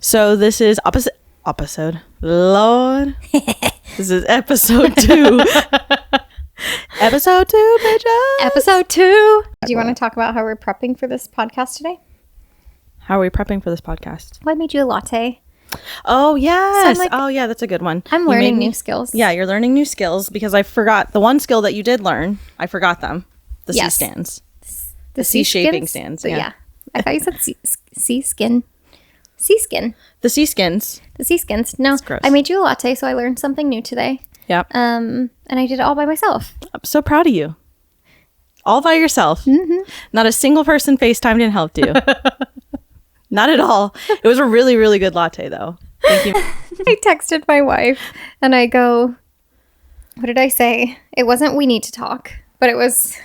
So this is episode. Lord. This is episode 2. Episode 2, bitches. Episode 2. Do you want to talk about how we're prepping for this podcast today? How are we prepping for this podcast? Well, I made you a latte. Oh, yes. So Oh, yeah, that's a good one. I'm learning new skills. Yeah, you're learning new skills because I forgot the one skill that you did learn. I forgot them. The Yes. C stands. The C shaping skins? stands. Yeah. I thought you said sea skin. Sea skin. The C skins. The sea skins. No, That's gross. I made you a latte, so I learned something new today. Yep. And I did it all by myself. I'm so proud of you. All by yourself. Mm-hmm. Not a single person FaceTimed and helped you. Not at all. It was a really, really good latte, though. Thank you. I texted my wife and I go, what did I say? It wasn't we need to talk, but it was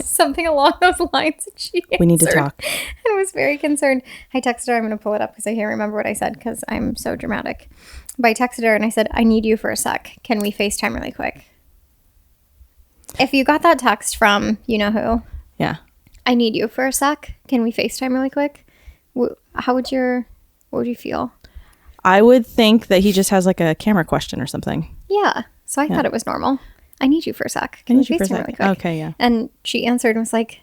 something along those lines. And she We need to answered talk. and was very concerned. I texted her. I'm going to pull it up because I can't remember what I said because I'm so dramatic. But I texted her and I said, I need you for a sec. Can we FaceTime really quick? If you got that text from you know who, Yeah. I need you for a sec. Can we FaceTime really quick? What would you feel? I would think that he just has like a camera question or something. Yeah. So I thought it was normal. I need you for a sec. Can we FaceTime really quick? Okay, yeah. And she answered and was like,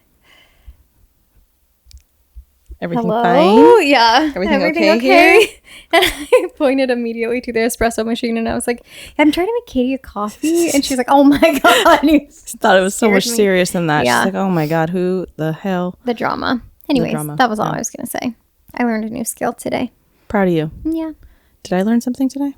Everything hello? fine? Yeah. Everything okay here? And I pointed immediately to the espresso machine and I was like, I'm trying to make Katie a coffee. And she's like, oh my God. And you Thought it was so much scared me. serious than that. Yeah. She's like, oh my God, who the hell? The drama. Anyways, drama, that was all yeah. I was going to say. I learned a new skill today. Proud of you. Yeah. Did I learn something today?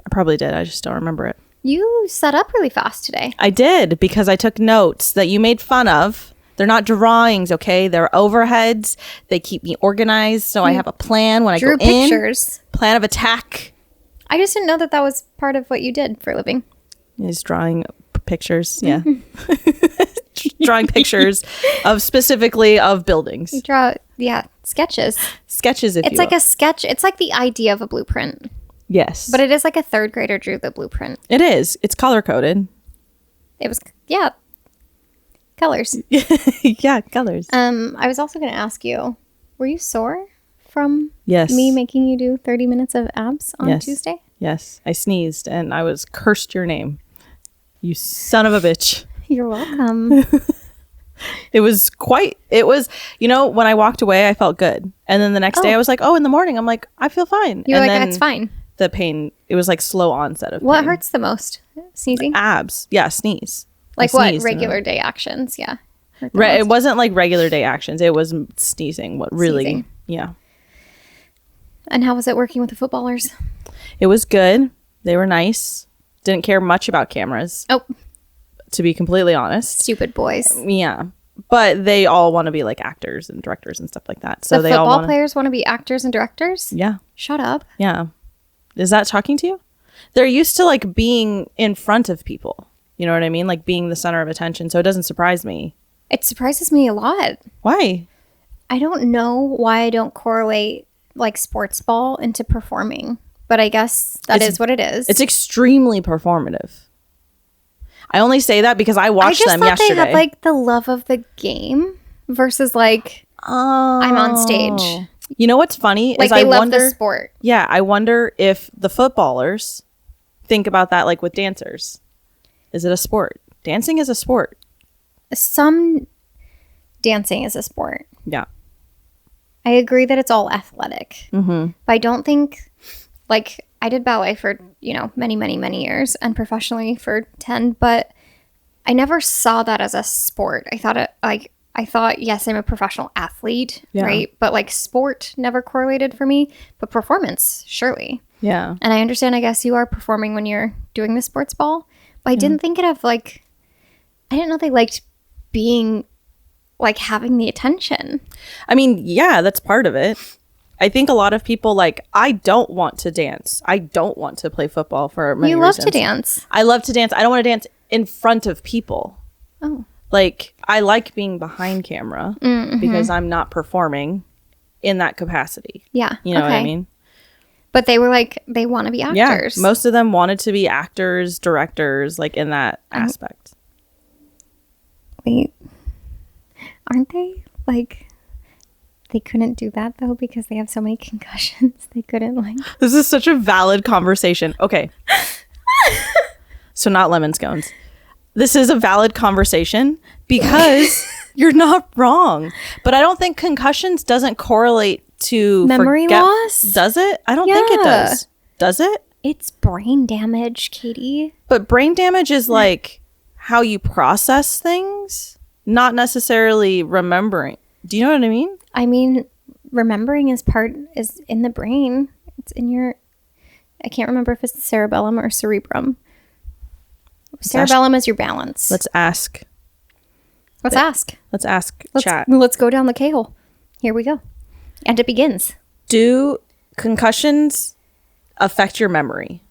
I probably did. I just don't remember it. You set up really fast today. I did because I took notes that you made fun of. They're not drawings, okay? They're overheads. They keep me organized. So I have a plan when I Drew go in. pictures. Plan of attack. I just didn't know that was part of what you did for a living. Is drawing pictures. Yeah. Drawing pictures of specifically of buildings. You draw, sketches. Sketches, if It's you like will. a sketch. It's like the idea of a blueprint. Yes. But it is like a third grader drew the blueprint. It is. It's color coded. It was, colors. Yeah, colors. I was also going to ask you, were you sore from Yes. me making you do 30 minutes of abs on Yes. Tuesday? Yes. I sneezed and I was cursed your name. You son of a bitch. You're welcome. It was, when I walked away, I felt good. And then the next day I was like, in the morning, I'm like, I feel fine. You're and like, then that's fine. The pain, it was like slow onset of What pain. hurts the most? Sneezing? Abs. Yeah, sneeze. Like I what? sneezed and Regular day actions? Yeah. Hurt the It most. wasn't like regular day actions. It was sneezing. What really? Sneezing. Yeah. And how was it working with the footballers? It was good. They were nice. Didn't care much about cameras, Oh, to be completely honest. stupid boys. Yeah. But they all want to be like actors and directors and stuff like that. So The they all football want to. players want to be actors and directors? Yeah. Shut up. Yeah. Is that shocking to you? They're used to like being in front of people. You know what I mean? Like being the center of attention. So it doesn't surprise me. It surprises me a lot. Why? I don't know why I don't correlate like sports ball into performing, but I guess that is what it is. It's extremely performative. I only say that because I watched them I just thought yesterday. they had like the love of the game versus like I'm on stage. You know what's funny? Like is they I love wonder, the sport. Yeah, I wonder if the footballers think about that like with dancers. Is it a sport? Dancing is a sport. Some dancing is a sport. Yeah. I agree that it's all athletic. Mm-hmm. But I don't think, like, I did ballet for, many, many, many years and professionally for 10, but I never saw that as a sport. I thought, yes, I'm a professional athlete, Yeah. right? But like sport never correlated for me, but performance, surely. Yeah. And I understand, I guess you are performing when you're doing the sports ball, but I didn't think it of like, I didn't know they liked being like having the attention. I mean, yeah, that's part of it. I think a lot of people like, I don't want to dance. I don't want to play football for many You love reasons. to dance. I love to dance. I don't want to dance in front of people. Oh. Like, I like being behind camera because I'm not performing in that capacity. Yeah. You know what I mean? But they were like, they want to be actors. Yeah, most of them wanted to be actors, directors, like in that aspect. Wait, aren't they like They couldn't do that though because they have so many concussions. They couldn't like. This is such a valid conversation. Okay. So not lemon scones. This is a valid conversation because you're not wrong. But I don't think concussions doesn't correlate to Memory loss? Does it? I don't think it does. Does it? It's brain damage, Katie. But brain damage is like how you process things, not necessarily remembering. Do you know what I mean? I mean, remembering is in the brain. It's in your, I can't remember if it's the cerebellum or cerebrum. Cerebellum is your balance. Let's ask. Let's ask Chat. Let's go down the K-hole. Here we go. And it begins. Do concussions affect your memory?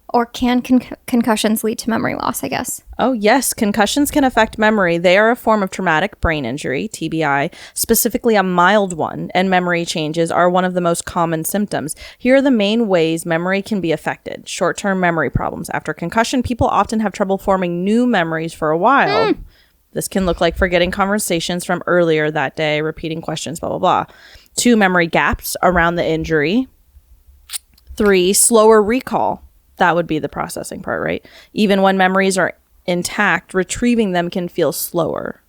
Or can concussions lead to memory loss, I guess? Oh, yes. Concussions can affect memory. They are a form of traumatic brain injury, TBI, specifically a mild one, and memory changes are one of the most common symptoms. Here are the main ways memory can be affected. Short-term memory problems. After concussion, people often have trouble forming new memories for a while. This can look like forgetting conversations from earlier that day, repeating questions, blah, blah, blah. 2, memory gaps around the injury. 3, slower recall. That would be the processing part, right? Even when memories are intact, retrieving them can feel slower.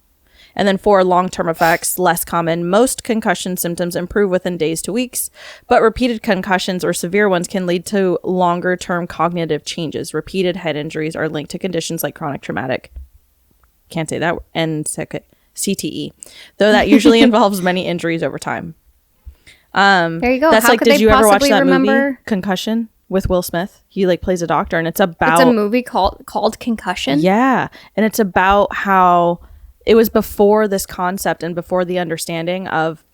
And then 4, long-term effects, less common. Most concussion symptoms improve within days to weeks, but repeated concussions or severe ones can lead to longer-term cognitive changes. Repeated head injuries are linked to conditions like chronic traumatic, can't say that, and CTE, though that usually involves many injuries over time. There you go. That's How like, could did they you ever watch possibly that remember movie, Concussion? With Will Smith. He like plays a doctor, and it's about... It's a movie called Concussion? Yeah. And it's about how it was before this concept and before the understanding of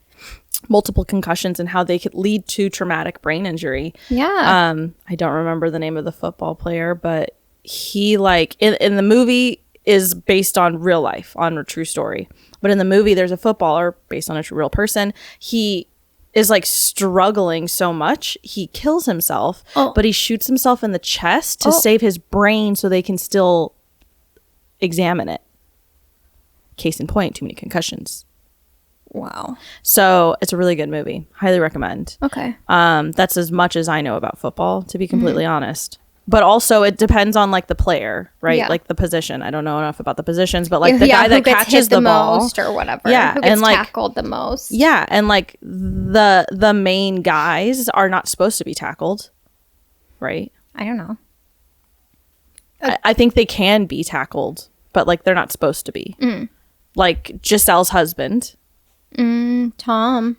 multiple concussions and how they could lead to traumatic brain injury. Yeah. I don't remember the name of the football player, but he like in the movie is based on real life, on a true story. But in the movie, there's a footballer based on a real person. He is like struggling so much he kills himself, but he shoots himself in the chest to save his brain so they can still examine it. Case in point, too many concussions. Wow. So it's a really good movie. Highly recommend. Okay. That's as much as I know about football, to be completely honest. But also it depends on like the player, right? Yeah. Like the position. I don't know enough about the positions, but like the guy that catches the ball most or whatever. Yeah, who gets and like tackled the most. Yeah, and like the main guys are not supposed to be tackled, right? I don't know. I think they can be tackled, but like they're not supposed to be. Like Giselle's husband, Tom.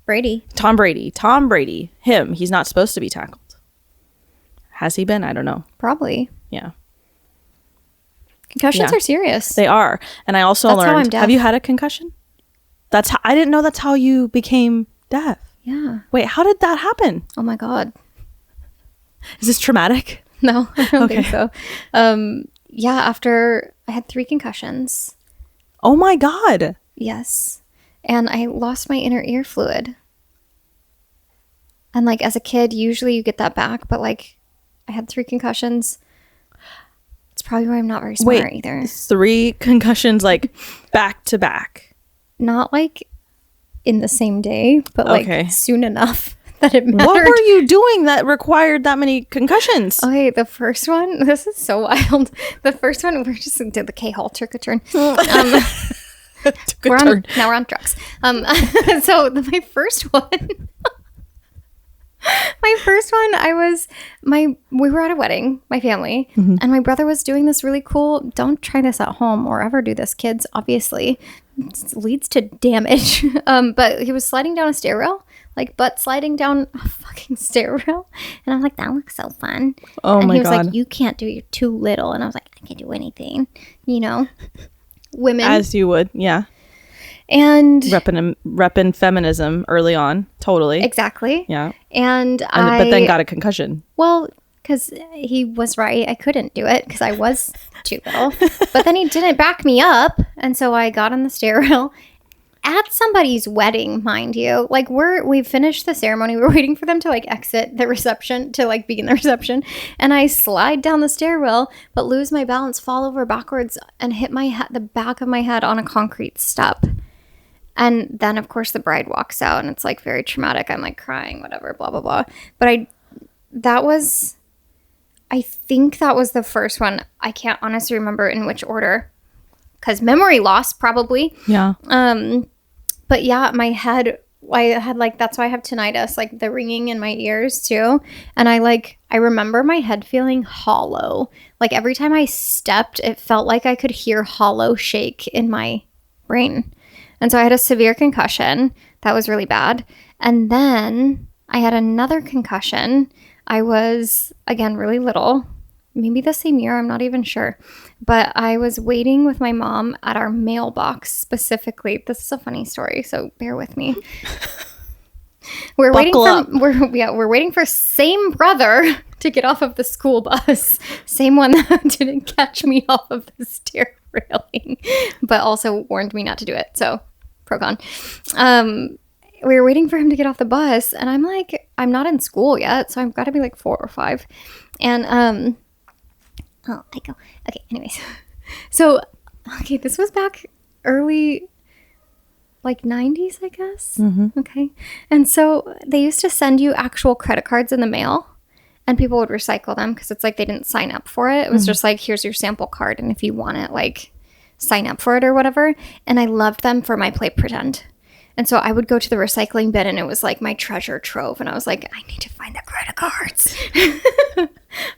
Brady. Tom Brady. Him. He's not supposed to be tackled. Has he been? I don't know. Probably. Yeah. Concussions are serious. They are. And I also That's how I'm learned. deaf. Have you had a concussion? That's how, I didn't know that's how you became deaf. Yeah. Wait, how did that happen? Oh my God. Is this traumatic? No, I don't think so. Yeah, after I had 3 concussions. Oh my God. Yes. And I lost my inner ear fluid. And like as a kid, usually you get that back, but like I had 3 concussions. It's probably why I'm not very smart either. 3 concussions like back to back. Not like in the same day, but like soon enough that it mattered. What were you doing that required that many concussions? Okay, the first one, this is so wild. The first one, we're just did the K-hole took a turn. Now Now we're on drugs. So my first one. We were at a wedding, my family, and my brother was doing this really cool, don't try this at home or ever do this, kids, obviously. It leads to damage. But he was sliding down a stairwell, like butt sliding down a fucking stairwell. And I'm like, that looks so fun. Oh and my he was God. like, you can't do it, you're too little. And I was like, I can't do anything, you know? Women. As you would, yeah. And repping feminism early on, totally. Exactly. Yeah. But then got a concussion. Well, because he was right. I couldn't do it because I was too little. But then he didn't back me up. And so I got on the stairrail at somebody's wedding, mind you. Like we finished the ceremony. We were waiting for them to like exit the reception, to like begin the reception. And I slide down the stairwell, but lose my balance, fall over backwards and hit the back of my head on a concrete step. And then, of course, the bride walks out and it's like very traumatic. I'm like crying, whatever, blah, blah, blah. But I think that was the first one. I can't honestly remember in which order because memory loss probably. Yeah. But yeah, my head, I had like, that's why I have tinnitus, like the ringing in my ears too. And I remember my head feeling hollow. Like every time I stepped, it felt like I could hear hollow shake in my brain. And so I had a severe concussion. That was really bad. And then I had another concussion. I was, again, really little, maybe the same year, I'm not even sure. But I was waiting with my mom at our mailbox specifically. This is a funny story, so bear with me. We're waiting for same brother to get off of the school bus. Same one that didn't catch me off of the stair railing, but also warned me not to do it. So, pro con. We were waiting for him to get off the bus, and I'm like, I'm not in school yet, so I've got to be like 4 or 5. And I go. Okay, anyways. So, okay, this was back early, like 90s, I guess. Mm-hmm. Okay. And so they used to send you actual credit cards in the mail, and people would recycle them because it's like they didn't sign up for it. It was just like, here's your sample card, and if you want it, like, sign up for it or whatever. And I loved them for my play pretend. And so I would go to the recycling bin, and it was like my treasure trove. And I was like, I need to find the credit cards.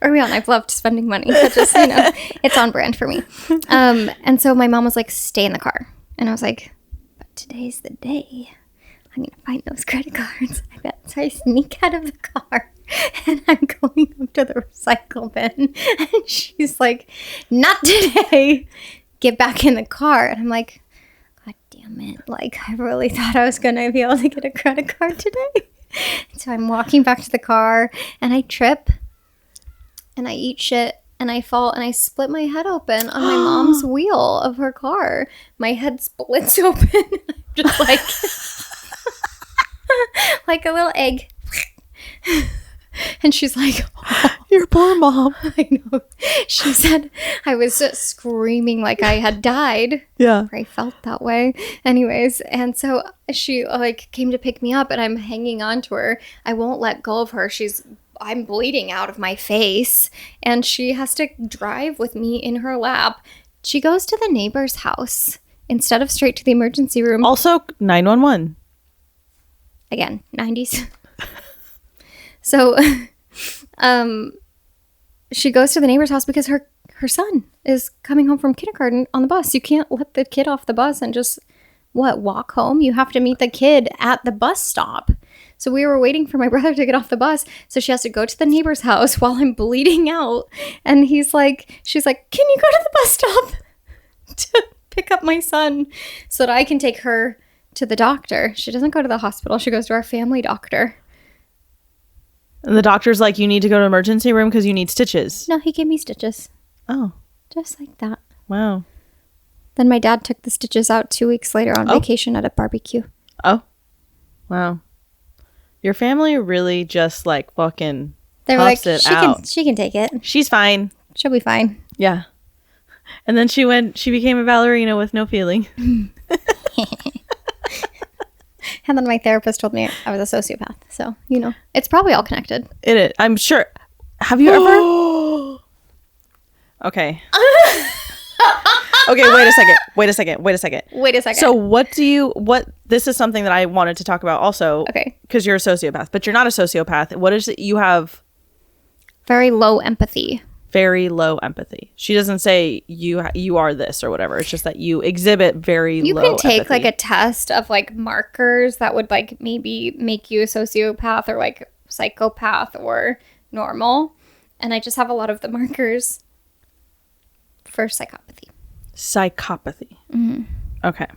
Early on, I've loved spending money. But just, it's on brand for me. And so my mom was like, stay in the car. And I was like, but today's the day. I'm going to find those credit cards. I bet. So I sneak out of the car, and I'm going up to the recycle bin. And she's like, not today. Get back in the car. And I'm like, God damn it. Like, I really thought I was going to be able to get a credit card today. So I'm walking back to the car, and I trip, and I eat shit, and I fall, and I split my head open on my mom's wheel of her car. My head splits open. I'm just like, like a little egg. And she's like, oh. Your poor mom. I know. She said I was just screaming like I had died. Yeah. I felt that way. Anyways, and so she like came to pick me up, and I'm hanging on to her. I won't let go of her. I'm bleeding out of my face, and she has to drive with me in her lap. She goes to the neighbor's house instead of straight to the emergency room. Also, 911. Again, 90s. So, she goes to the neighbor's house because her son is coming home from kindergarten on the bus. You can't let the kid off the bus and just, walk home? You have to meet the kid at the bus stop. So we were waiting for my brother to get off the bus. So she has to go to the neighbor's house while I'm bleeding out. And she's like, can you go to the bus stop to pick up my son so that I can take her to the doctor? She doesn't go to the hospital. She goes to our family doctor. And the doctor's like, you need to go to emergency room because you need stitches. No, he gave me stitches. Oh. Just like that. Wow. Then my dad took the stitches out 2 weeks later on vacation at a barbecue. Oh. Wow. Your family really just like fucking They were like, out. she can take it. She's fine. She'll be fine. Yeah. And then she became a ballerina with no feeling. And then my therapist told me I was a sociopath. So, it's probably all connected. It is. I'm sure. Have you ever? Okay. Okay, wait a second. So this is something that I wanted to talk about also. Okay. Because you're a sociopath, but you're not a sociopath. What is it? You have very low empathy. Very low empathy. She doesn't say you are this or whatever. It's just that you exhibit very low empathy. You can take like a test of like markers that would like maybe make you a sociopath or like psychopath or normal. And I just have a lot of the markers for psychopathy. Psychopathy. Mm-hmm. Okay.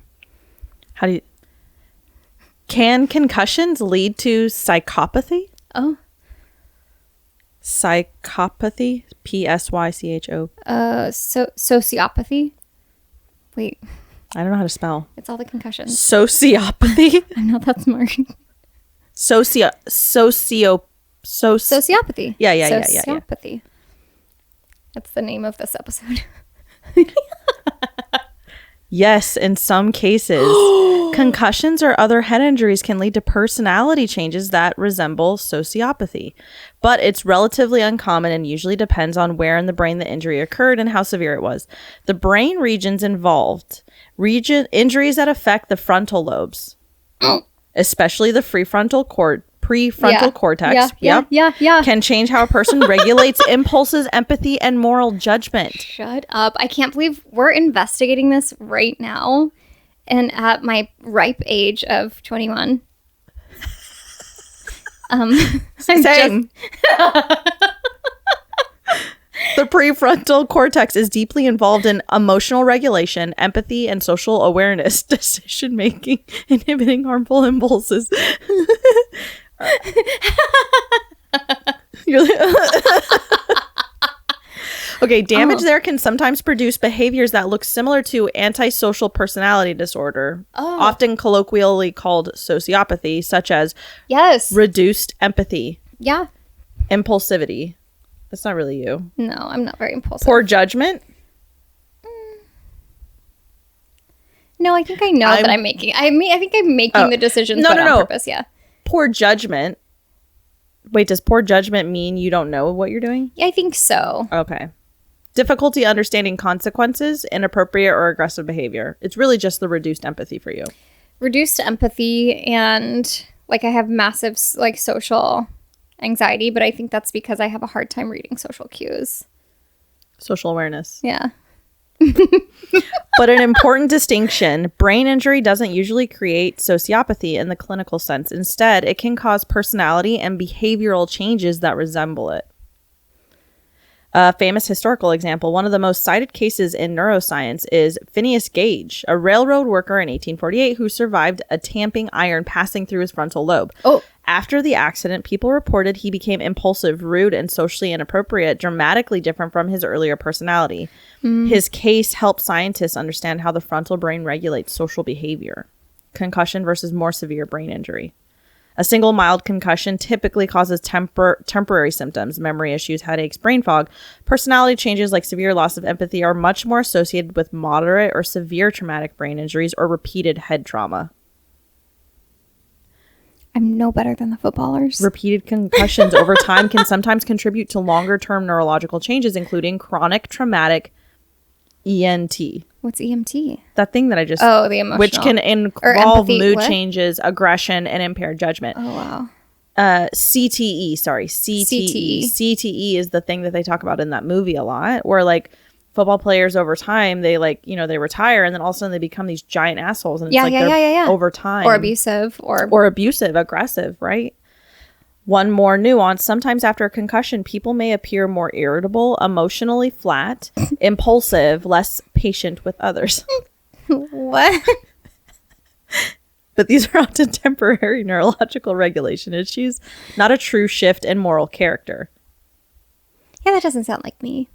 Can concussions lead to psychopathy? Oh. Psychopathy? Psycho. Sociopathy. Wait. I don't know how to spell. It's all the concussions. Sociopathy? I'm not that smart. Sociopathy. Yeah. Sociopathy. That's the name of this episode. Yes, in some cases. Concussions or other head injuries can lead to personality changes that resemble sociopathy. But it's relatively uncommon and usually depends on where in the brain the injury occurred and how severe it was. The brain regions involved, injuries that affect the frontal lobes, especially the prefrontal cortex, can change how a person regulates impulses, empathy, and moral judgment. Shut up. I can't believe we're investigating this right now. And at my ripe age of 21. Same. The prefrontal cortex is deeply involved in emotional regulation, empathy, and social awareness, decision making, inhibiting harmful impulses. You're like, okay, damage there can sometimes produce behaviors that look similar to antisocial personality disorder, often colloquially called sociopathy, such as reduced empathy, impulsivity. That's not really you. No, I'm not very impulsive. Poor judgment. No, I think I know that I'm making. I think I'm making the decisions, on purpose. Yeah. Poor judgment. Wait, does poor judgment mean you don't know what you're doing? Yeah, I think so. Okay. Difficulty understanding consequences, inappropriate or aggressive behavior. It's really just the reduced empathy for you. Reduced empathy, and like I have massive like social anxiety, but I think that's because I have a hard time reading social cues. Social awareness. Yeah. But an important distinction, brain injury doesn't usually create sociopathy in the clinical sense. Instead, it can cause personality and behavioral changes that resemble it. A famous historical example, one of the most cited cases in neuroscience is Phineas Gage, a railroad worker in 1848 who survived a tamping iron passing through his frontal lobe. After the accident, people reported he became impulsive, rude, and socially inappropriate, dramatically different from his earlier personality. His case helped scientists understand how the frontal brain regulates social behavior. Concussion versus more severe brain injury. A single mild concussion typically causes temporary symptoms, memory issues, headaches, brain fog. Personality changes like severe loss of empathy are much more associated with moderate or severe traumatic brain injuries or repeated head trauma. I'm no better than the footballers. Repeated concussions over time can sometimes contribute to longer-term neurological changes, including chronic traumatic ENT. What's EMT? That thing that I just... Oh, the emotional. Which can involve mood changes, aggression, and impaired judgment. Oh, wow. CTE, sorry. CTE. CTE is the thing that they talk about in that movie a lot, where like football players over time, they like, you know, they retire and then all of a sudden they become these giant assholes. And it's they're over time. Or abusive. Or abusive, aggressive, right? One more nuance. Sometimes after a concussion, people may appear more irritable, emotionally flat, impulsive, less patient with others. What? But these are often temporary neurological regulation issues, not a true shift in moral character. Yeah, that doesn't sound like me.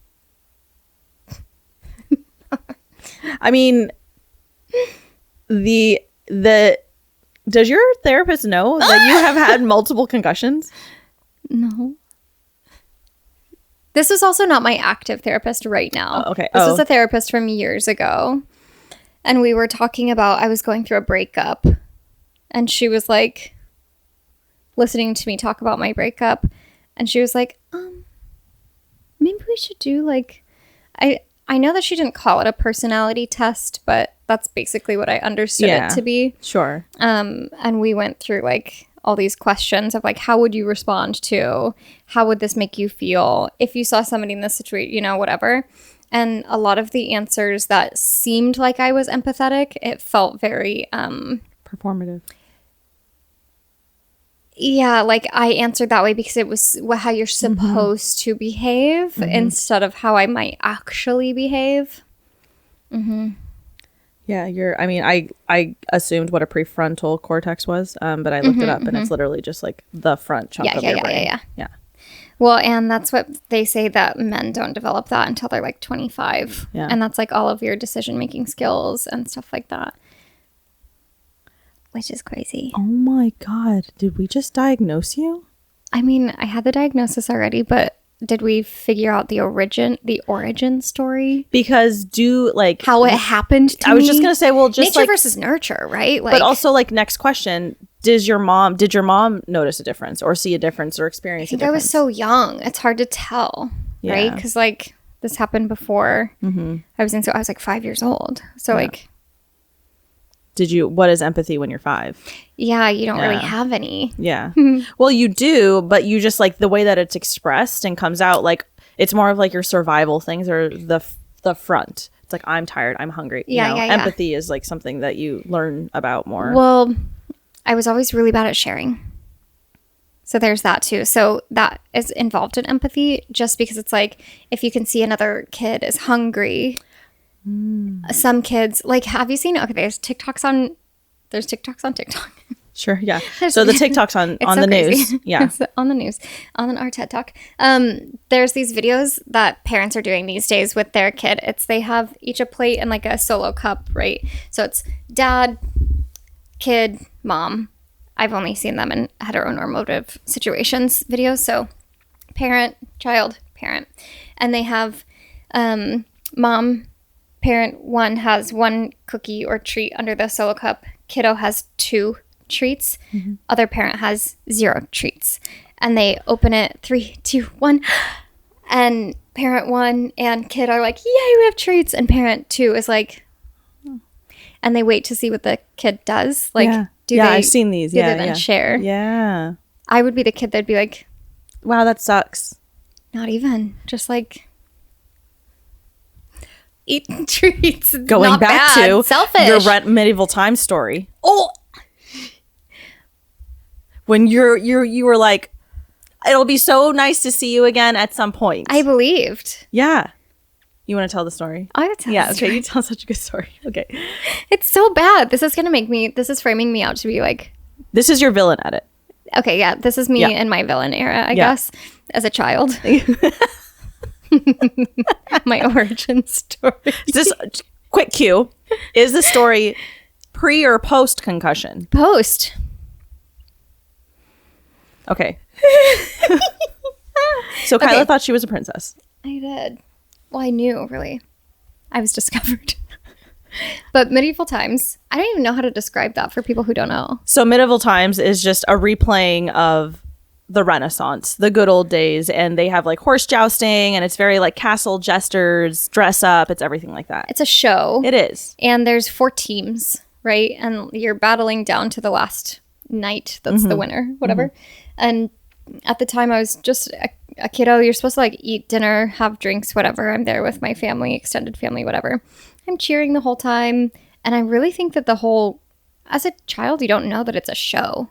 I mean, does your therapist know that you have had multiple concussions? No. This is also not my active therapist right now. Oh, okay. This is a therapist from years ago. And we were talking about, I was going through a breakup. And she was like, listening to me talk about my breakup. And she was like, maybe we should do like, I know that she didn't call it a personality test, but that's basically what I understood it to be. Sure. And we went through like all these questions of like, how would you respond to, how would this make you feel if you saw somebody in this situation, you know, whatever. And a lot of the answers that seemed like I was empathetic, it felt very performative. Yeah, like I answered that way because it was how you're supposed to behave instead of how I might actually behave. Yeah, I assumed what a prefrontal cortex was, but I looked it up and it's literally just like the front chunk of your brain. Yeah. Well, and that's what they say, that men don't develop that until they're like 25. Yeah. And that's like all of your decision-making skills and stuff like that. Which is crazy. Oh my God. Did we just diagnose you? I mean, I had the diagnosis already, but did we figure out the origin story? Because how it happened to I was me? just going to say, well, just nature versus nurture, right? But also next question, did your mom notice a difference or see a difference or experience a difference? I was so young. It's hard to tell, right? Because this happened before I was 5 years old. So what is empathy when you're 5? Yeah, you don't really have any. Yeah. Well, you do, but you just the way that it's expressed and comes out, it's more of your survival things or the front. It's I'm tired, I'm hungry. Yeah. Empathy is something that you learn about more. Well, I was always really bad at sharing. So there's that too. So that is involved in empathy just because it's if you can see another kid is hungry. Some kids have you seen there's TikToks on TikTok. Sure, yeah. So the TikTok's on the news. Yeah. It's on the news. On our TED Talk. There's these videos that parents are doing these days with their kid. They have each a plate and a solo cup, right? So it's dad, kid, mom. I've only seen them in heteronormative situations videos. So parent, child, parent. And they have mom, parent 1 has 1 cookie or treat under the solo cup. Kiddo has 2 treats. Other parent has 0 treats. And they open it 3, 2, 1. And parent 1 and kid are yay, we have treats. And parent 2 is and they wait to see what the kid does. I've seen these. Do they then share? Yeah. I would be the kid that'd be wow, that sucks. Not even. Just eat treats. Going Not back bad. to Selfish. your medieval times story. Oh. When you were it'll be so nice to see you again at some point. I believed. Yeah. You want to tell the story? I would tell the story. Okay, you tell such a good story. Okay. It's so bad. This is framing me out to be this is your villain edit. Okay, yeah. This is me in my villain era, I guess, as a child. My origin story. This quick cue. Is the story pre or post concussion? Post. Okay. So Kyla thought she was a princess. I did. Well, I knew, really. I was discovered. But medieval times, I don't even know how to describe that for people who don't know. So medieval times is just a replaying of the Renaissance, the good old days. And they have horse jousting and it's very castle jesters, dress up. It's everything like that. It's a show. It is. And there's 4 teams, right? And you're battling down to the last knight. That's the winner, whatever. And at the time I was just a kiddo. You're supposed to eat dinner, have drinks, whatever. I'm there with my family, extended family, whatever. I'm cheering the whole time. And I really think that as a child, you don't know that it's a show.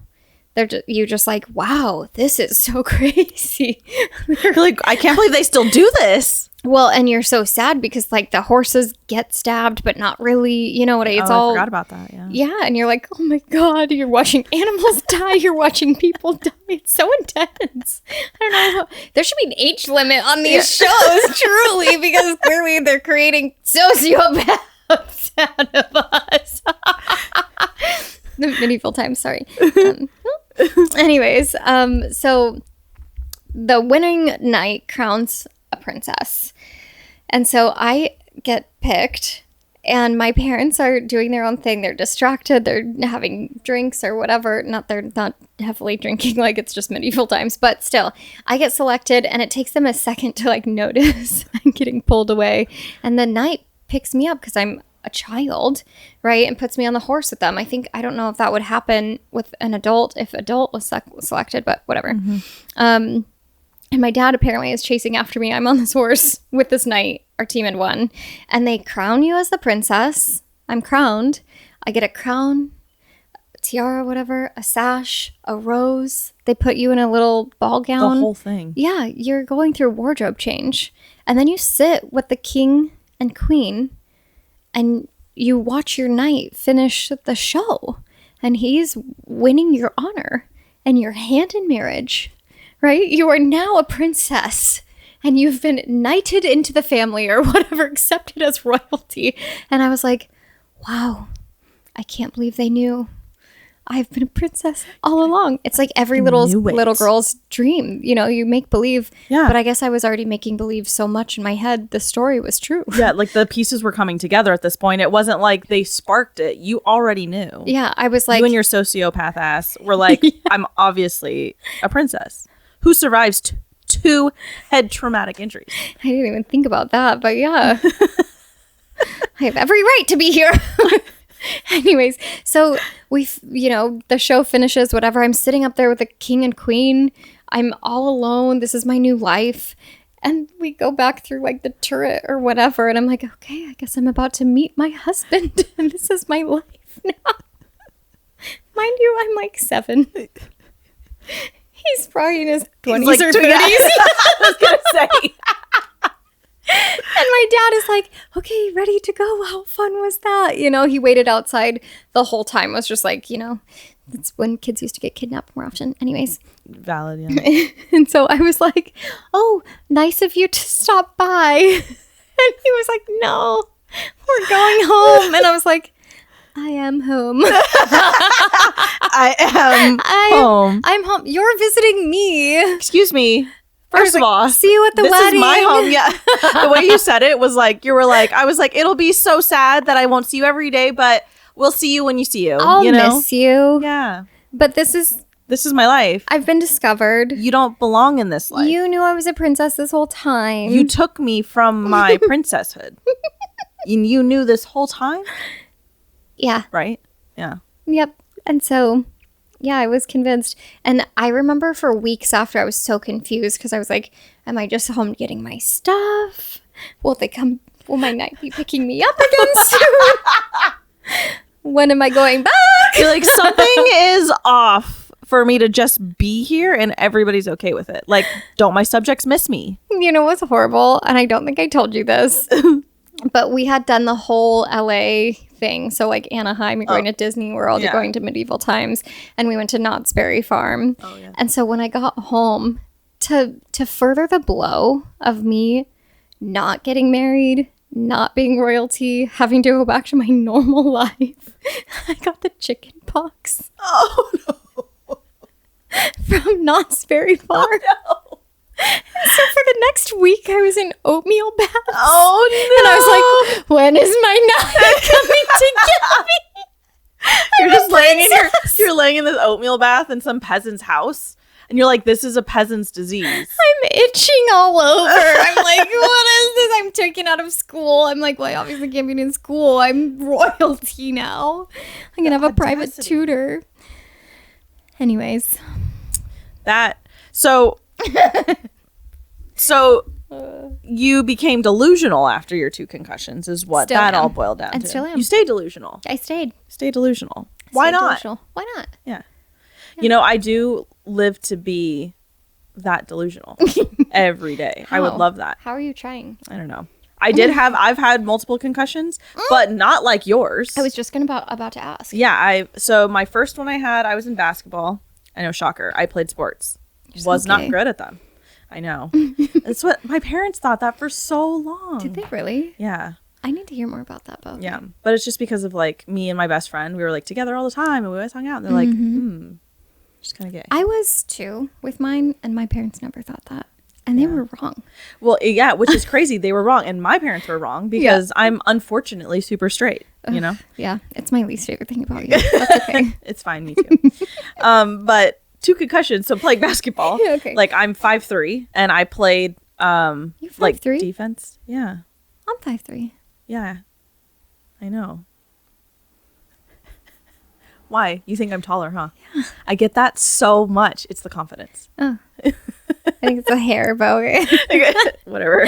You're just wow, this is so crazy. You're I can't believe they still do this. Well, and you're so sad because the horses get stabbed, but not really, you know what? It's all. I forgot about that. Yeah. Yeah. And you're oh my God, you're watching animals die. You're watching people die. It's so intense. I don't know. There should be an age limit on these shows, truly, because clearly they're creating sociopaths out of us. The medieval times, sorry. Anyways, so the winning knight crowns a princess. And so I get picked and my parents are doing their own thing. They're distracted. They're having drinks or whatever. They're not heavily drinking it's just medieval times, but still I get selected and it takes them a second to notice I'm getting pulled away. And the knight picks me up because I'm a child, right? And puts me on the horse with them. I don't know if that would happen with an adult if adult was selected, but whatever. And my dad apparently is chasing after me. I'm on this horse with this knight. Our team had won. And they crown you as the princess. I'm crowned. I get a crown, a tiara, whatever, a sash, a rose. They put you in a little ball gown. The whole thing. Yeah, you're going through wardrobe change. And then you sit with the king and queen and you watch your knight finish the show. And he's winning your honor and your hand in marriage. Right? You are now a princess and you've been knighted into the family or whatever, accepted as royalty. And I was wow, I can't believe they knew. I've been a princess all along. It's like every little girl's dream. You know, you make believe. Yeah. But I guess I was already making believe so much in my head. The story was true. Yeah, like the pieces were coming together at this point. It wasn't like they sparked it. You already knew. Yeah, I was like... You and your sociopath ass were like, I'm obviously a princess who survives 2 head traumatic injuries. I didn't even think about that, but yeah. I have every right to be here. Anyways, so the show finishes, whatever. I'm sitting up there with the king and queen. I'm all alone. This is my new life. And we go back through like the turret or whatever. And I'm like, okay, I guess I'm about to meet my husband. And this is my life now. Mind you, I'm like 7. He's probably in his 20s like, or 30s. I was going to say. And my dad is like, okay, ready to go. How fun was that? You know, he waited outside the whole time. Was just like, that's when kids used to get kidnapped more often. Anyways. Valid, yeah. And so I was like, oh, nice of you to stop by. And he was like, no, we're going home. And I was like, I am home. I am home. I'm home. You're visiting me. Excuse me. First of all, see you at the this wedding. Is my home. Yeah. The way you said it was like, I was like, it'll be so sad that I won't see you every day, but we'll see you when you see you. I'll miss you. Yeah. But this is my life. I've been discovered. You don't belong in this life. You knew I was a princess this whole time. You took me from my princesshood. You knew this whole time? Yeah. Right? Yeah. Yep. And so... yeah, I was convinced. And I remember for weeks after I was so confused because I was like, am I just home getting my stuff? Will my knight be picking me up again soon? When am I going back? You're like, something is off for me to just be here and everybody's okay with it. Like, don't my subjects miss me? You know what's horrible? And I don't think I told you this. But we had done the whole LA thing. So like Anaheim, you're going to Disney World, you're going to medieval times. And we went to Knott's Berry Farm. Oh, yeah. And so when I got home, to further the blow of me not getting married, not being royalty, having to go back to my normal life, I got the chicken pox. Oh, no. From Knott's Berry Farm. Oh, no. So for the next week, I was in oatmeal baths. Oh, no. And I was like, when is my night coming to get me? You're just you're laying in this oatmeal bath in some peasant's house. And you're like, this is a peasant's disease. I'm itching all over. I'm like, what is this? I'm taken out of school. I'm like, well, I obviously can't be in school. I'm royalty now. I'm going to have a private tutor. Anyways. So you became delusional after your 2 concussions is what still that am. all boiled down and to. Still am. You stayed delusional. I stayed. Stay delusional. Why not? Why not? Yeah. You know, I do live to be that delusional every day. I would love that. How are you trying? I don't know. I've had multiple concussions, but not like yours. I was just about to ask. Yeah, so my first one I was in basketball. I know, shocker. I played sports. Was not good at them. I know. That's what my parents thought that for so long. Did they really? Yeah. I need to hear more about that, Bo. Yeah. But it's just because of like me and my best friend. We were like together all the time and we always hung out. And they're like, just kind of gay. I was too with mine and my parents never thought that. And they were wrong. Well, yeah, which is crazy. They were wrong. And my parents were wrong because I'm unfortunately super straight, you know? Yeah. It's my least favorite thing about you. That's okay. It's fine. Me too. But 2 concussions. So playing basketball. Yeah, okay. Like I'm 5'3" and I played You're 5'3"? like defense. Yeah. I'm 5'3". Yeah. I know. Why? You think I'm taller, huh? Yeah. I get that so much. It's the confidence. Oh. I think it's a hair, Bo. Whatever.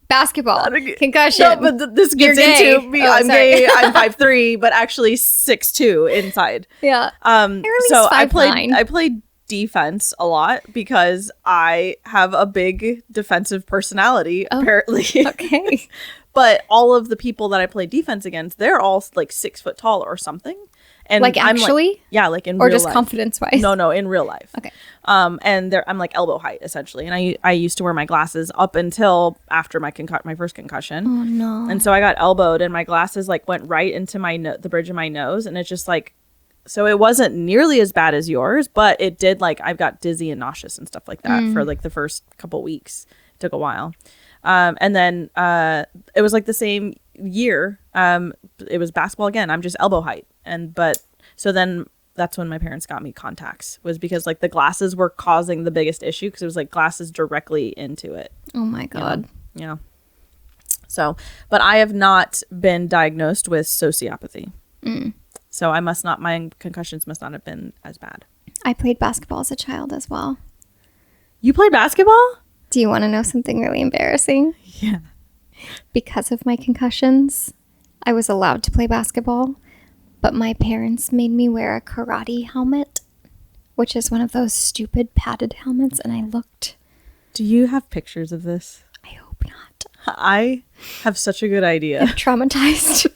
Basketball. Concussion. No, but this gets into me. I'm gay. I'm 5'3", but actually 6'2" inside. Yeah. So I played defense a lot because I have a big defensive personality, apparently. Okay. But all of the people that I played defense against, they're all like 6 foot tall or something. And Like I'm actually? yeah, like in Or real just life. confidence-wise? No, in real life. Okay. And I'm like elbow height essentially. And I used to wear my glasses up until after my first concussion. Oh, no. And so I got elbowed and my glasses like went right into the bridge of my nose. And it's just like, so it wasn't nearly as bad as yours, but it did like, I've got dizzy and nauseous and stuff like that for like the first couple weeks. It took a while. And then it was like the same year. It was basketball again. I'm just elbow height. So then that's when my parents got me contacts, was because like the glasses were causing the biggest issue because it was like glasses directly into it. Oh my God. Yeah. So, but I have not been diagnosed with sociopathy. So my concussions must not have been as bad. I played basketball as a child as well. You played basketball? Do you want to know something really embarrassing? Yeah. Because of my concussions, I was allowed to play basketball, but my parents made me wear a karate helmet, which is one of those stupid padded helmets, and I looked. Do you have pictures of this? I hope not. I have such a good idea. I'm traumatized.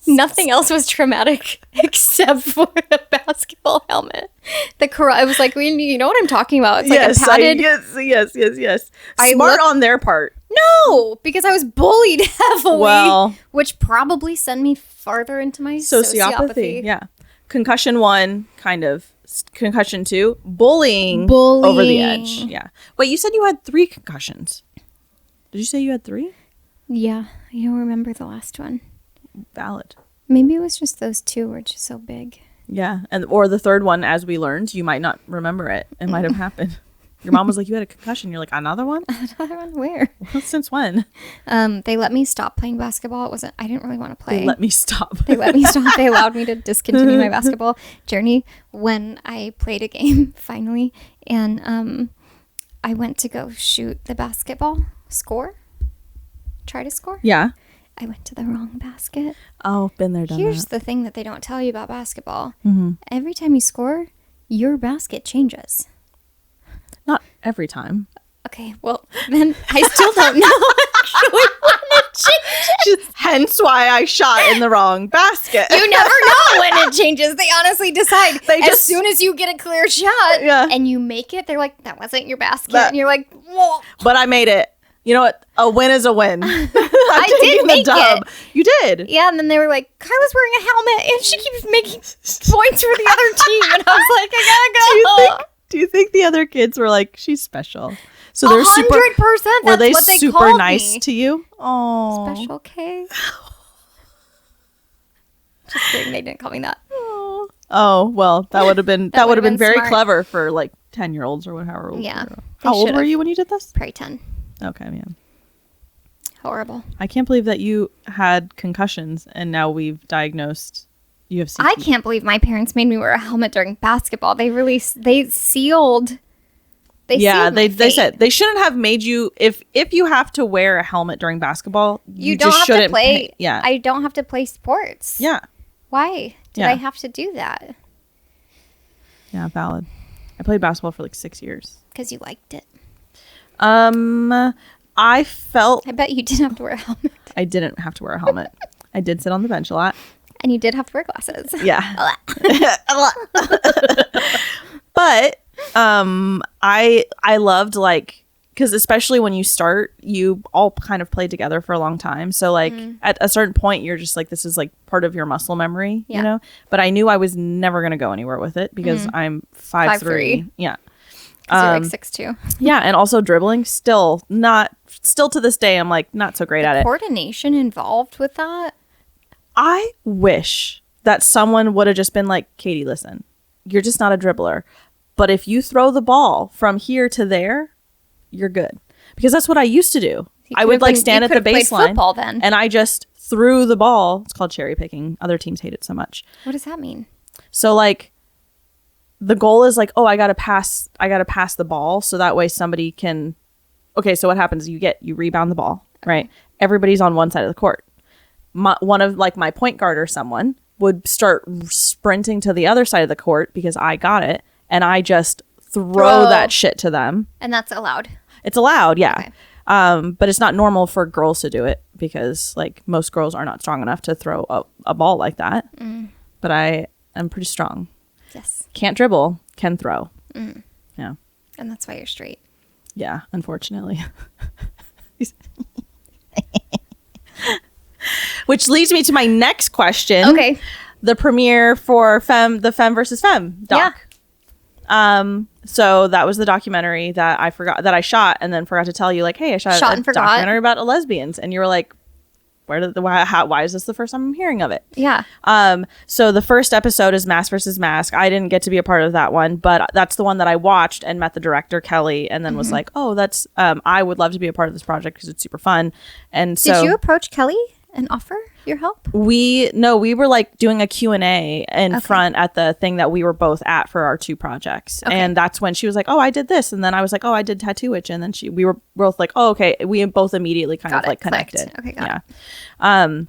Nothing else was traumatic except for a basketball helmet. I was like, you know what I'm talking about? It's like a padded. Yes. Smart on their part. No, because I was bullied heavily, Well, which probably sent me farther into my sociopathy. Yeah. Concussion 1, kind of. Concussion 2, bullying over the edge. Yeah. Wait, you said you had 3 concussions. Did you say you had 3? Yeah, I don't remember the last one. Valid. Maybe it was just those 2 were just so big. Yeah. Or the third one, as we learned, you might not remember it. It might have happened. Your mom was like, you had a concussion. You're like, another one? Another one? Where? Since when? They let me stop playing basketball. I didn't really want to play. They let me stop. They allowed me to discontinue my basketball journey when I played a game finally. And I went to go shoot the basketball. Try to score. Yeah. I went to the wrong basket. Oh, been there, done Here's that. the thing that they don't tell you about basketball. Mm-hmm. Every time you score, your basket changes. Not every time. Okay, well, then I still don't know actually when it changes. Hence why I shot in the wrong basket. You never know when it changes. They honestly decide. As soon as you get a clear shot and you make it, they're like, that wasn't your basket. And you're like, whoa. But I made it. You know what? A win is a win. I did make it. You did. Yeah, and then they were like, Carla's wearing a helmet and she keeps making points for the other team. And I was like, I gotta go. Do you think the other kids were like, she's special? So they're 100%. Were they what they super called nice me. to you? Oh, Special K. Just kidding. They didn't call me that. Oh well, that would have been very smart. clever for like 10-year-olds or whatever. Yeah. How old were you when you did this? Probably 10. Okay, yeah. Horrible. I can't believe that you had concussions and now we've diagnosed you have CP. I can't believe my parents made me wear a helmet during basketball. They sealed. They said they shouldn't have made you if you have to wear a helmet during basketball. You don't just have shouldn't to play. Yeah, I don't have to play sports. yeah, Why did Yeah. I have to do that? yeah. Valid. I played basketball for like 6 years. Because you liked it. I felt I bet you didn't have to wear a helmet. I didn't have to wear a helmet. I did sit on the bench a lot. And you did have to wear glasses. Yeah. But I loved like, because especially when you start, you all kind of play together for a long time. So like at a certain point, you're just like, this is like part of your muscle memory, you know? But I knew I was never going to go anywhere with it because I'm 5'3". Yeah. Because you're like 6'2". Yeah. And also dribbling, still to this day, I'm like not so great at it. Coordination involved with that? I wish that someone would have just been like, Katie, listen, you're just not a dribbler. But if you throw the ball from here to there, you're good. Because that's what I used to do. I would like stand at the baseline football, then. and I just threw the ball. It's called cherry picking. Other teams hate it so much. What does that mean? So like the goal is like, oh, I got to pass the ball so that way somebody can. Okay, so what happens? You rebound the ball, right? Everybody's on one side of the court. One of like my point guard or someone would start sprinting to the other side of the court because I got it, and I just throw that shit to them. And that's allowed. It's allowed, yeah. Okay. But it's not normal for girls to do it because like most girls are not strong enough to throw a ball like that. but I am pretty strong. Yes. Can't dribble, can throw. Yeah. And that's why you're straight. Yeah, unfortunately. Which leads me to my next question. Okay. The premiere for the Femme versus Femme doc. Yeah. So that was the documentary that I shot and then forgot to tell you, like, hey, I shot a documentary about lesbians. And you were like, why is this the first time I'm hearing of it? Yeah. So the first episode is Mask versus Mask. I didn't get to be a part of that one, but that's the one that I watched and met the director, Kelly, and then was like, oh, that's, I would love to be a part of this project because it's super fun. And so. Did you approach Kelly and offer your help? We were like doing a Q&A in front at the thing that we were both at for our 2 projects. Okay. And that's when she was like, oh, I did this. And then I was like, oh, I did Tattoo Witch. And then we were both like, oh, okay. We both immediately kind of like connected. Okay, got it.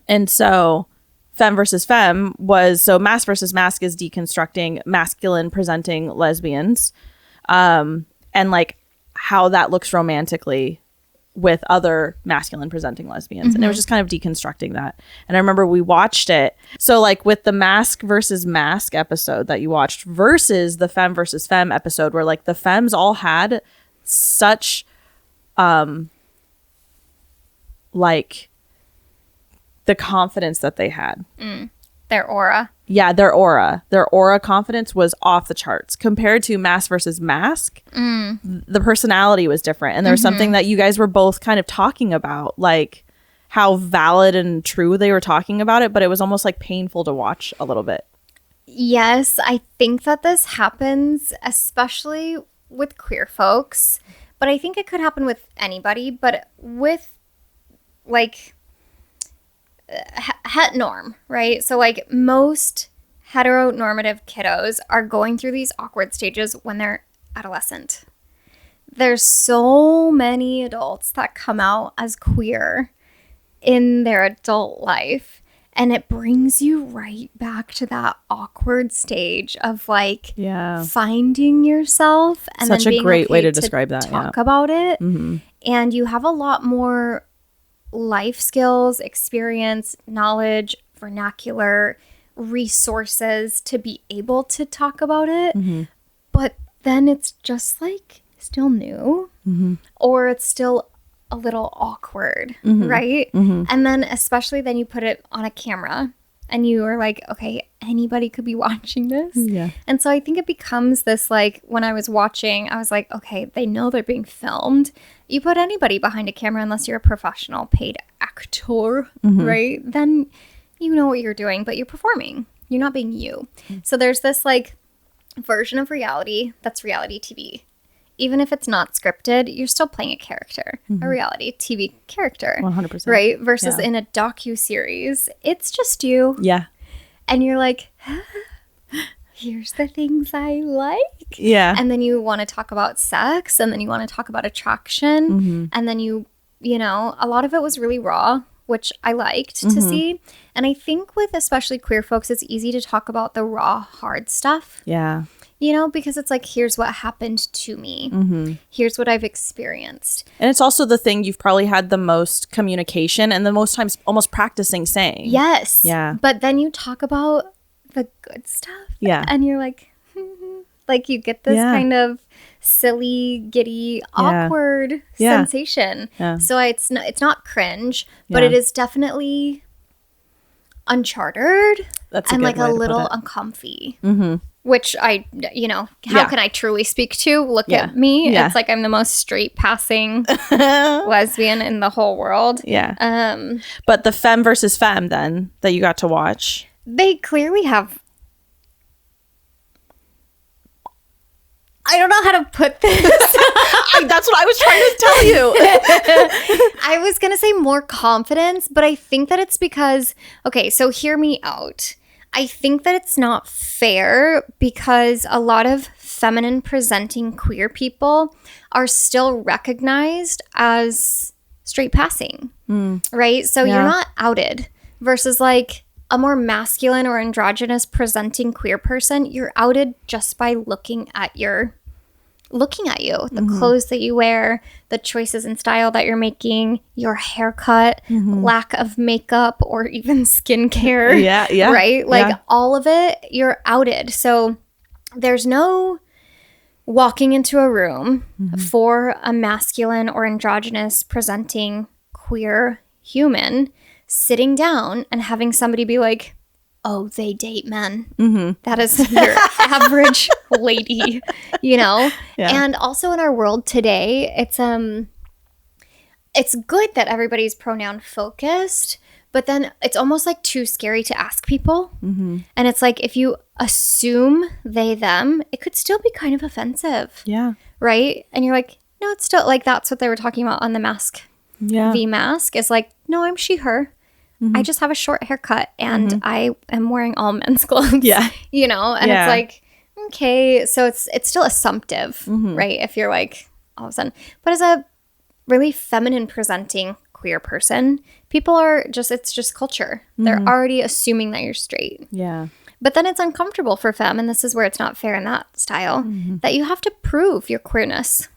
And so Femme versus Femme was, so Mask versus Mask is deconstructing masculine presenting lesbians, and like how that looks romantically with other masculine presenting lesbians. And it was just kind of deconstructing that. And I remember we watched it. So like with the Mask versus Mask episode that you watched versus the Femme versus Femme episode, where like the femmes all had such like the confidence that they had. Their aura. Yeah, their aura confidence was off the charts compared to Mask versus Mask. The personality was different. And there was something that you guys were both kind of talking about, like how valid and true they were talking about it, but it was almost like painful to watch a little bit. Yes, I think that this happens especially with queer folks, but I think it could happen with anybody, but with like het norm, right? So like most heteronormative kiddos are going through these awkward stages when they're adolescent. There's so many adults that come out as queer in their adult life, and it brings you right back to that awkward stage of like finding yourself and such then a being great okay way to describe that. Talk about it, and you have a lot more life skills, experience, knowledge, vernacular, resources to be able to talk about it. But then it's just like still new or it's still a little awkward, right? And then especially then you put it on a camera and you are like, okay, anybody could be watching this. Yeah. And so I think it becomes this, like, when I was watching, I was like, okay, they know they're being filmed. You put anybody behind a camera unless you're a professional paid actor, right? Then you know what you're doing, but you're performing. You're not being you. So there's this like version of reality that's reality TV. Even if it's not scripted, you're still playing a character, a reality TV character. 100%. Right? Versus in a docu-series, it's just you. Yeah. And you're like, here's the things I like. Yeah. And then you want to talk about sex, and then you want to talk about attraction. And then you know, a lot of it was really raw, which I liked to see. And I think with especially queer folks, it's easy to talk about the raw, hard stuff. Yeah. You know, because it's like, here's what happened to me. Here's what I've experienced. And it's also the thing you've probably had the most communication and the most times almost practicing saying. Yes. Yeah. But then you talk about the good stuff. Yeah. And you're like, like you get this kind of silly, giddy, awkward sensation. Yeah. So it's not cringe, but it is definitely uncharted. That's and like a little uncomfy. Which I, you know, how can I truly speak to? Look at me. It's like I'm the most straight passing lesbian in the whole world. Yeah. But the Femme versus Femme then that you got to watch. They clearly have. I don't know how to put this. That's what I was trying to tell you. I was going to say more confidence, but I think that it's because, okay, so hear me out. I think that it's not fair because a lot of feminine presenting queer people are still recognized as straight passing, right? So you're not outed versus like a more masculine or androgynous presenting queer person. You're outed just by looking at your looking at you, the clothes that you wear, the choices in style that you're making, your haircut, lack of makeup, or even skincare. Yeah. Right? Like Yeah. all of it, you're outed. So there's no walking into a room for a masculine or androgynous presenting queer human, sitting down and having somebody be like, oh, they date men. That is your average lady, you know? Yeah. And also in our world today, it's good that everybody's pronoun focused, but then it's almost like too scary to ask people. And it's like if you assume they, them, it could still be kind of offensive. Yeah. Right? And you're like, no, it's still like that's what they were talking about on the mask. Yeah. V mask is like, no, I'm she, her. I just have a short haircut and I am wearing all men's clothes. Yeah. You know? And it's like, okay, so it's still assumptive, right? If you're like all of a sudden. But as a really feminine presenting queer person, people are just, it's just culture. They're already assuming that you're straight. Yeah. But then it's uncomfortable for femme, and this is where it's not fair in that style, that you have to prove your queerness,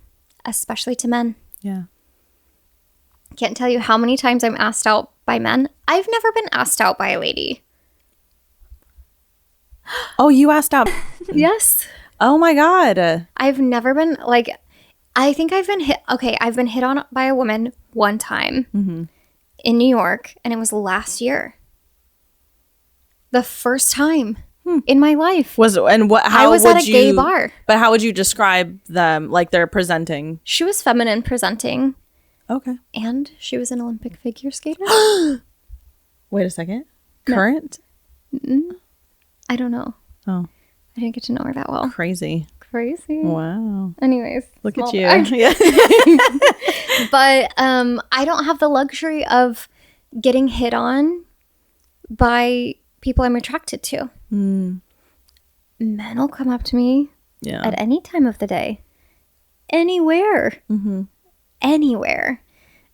especially to men. Yeah. Can't tell you how many times I'm asked out by men. I've never been asked out by a lady. Oh, you asked out. Yes. Oh my God. I've never been like, I think I've been hit. Okay, I've been hit on by a woman one time in New York, and it was last year. The first time in my life. How I was would at a gay bar. But how would you describe them? Like they're presenting? She was feminine presenting, Okay. and she was an Olympic figure skater. Wait a second. Current? I don't know. Oh, I didn't get to know her that well. crazy. Crazy. Wow. Anyways. Look at small you. bag. Yeah. But I don't have the luxury of getting hit on by people I'm attracted to. Men will come up to me Yeah. at any time of the day, anywhere, anywhere.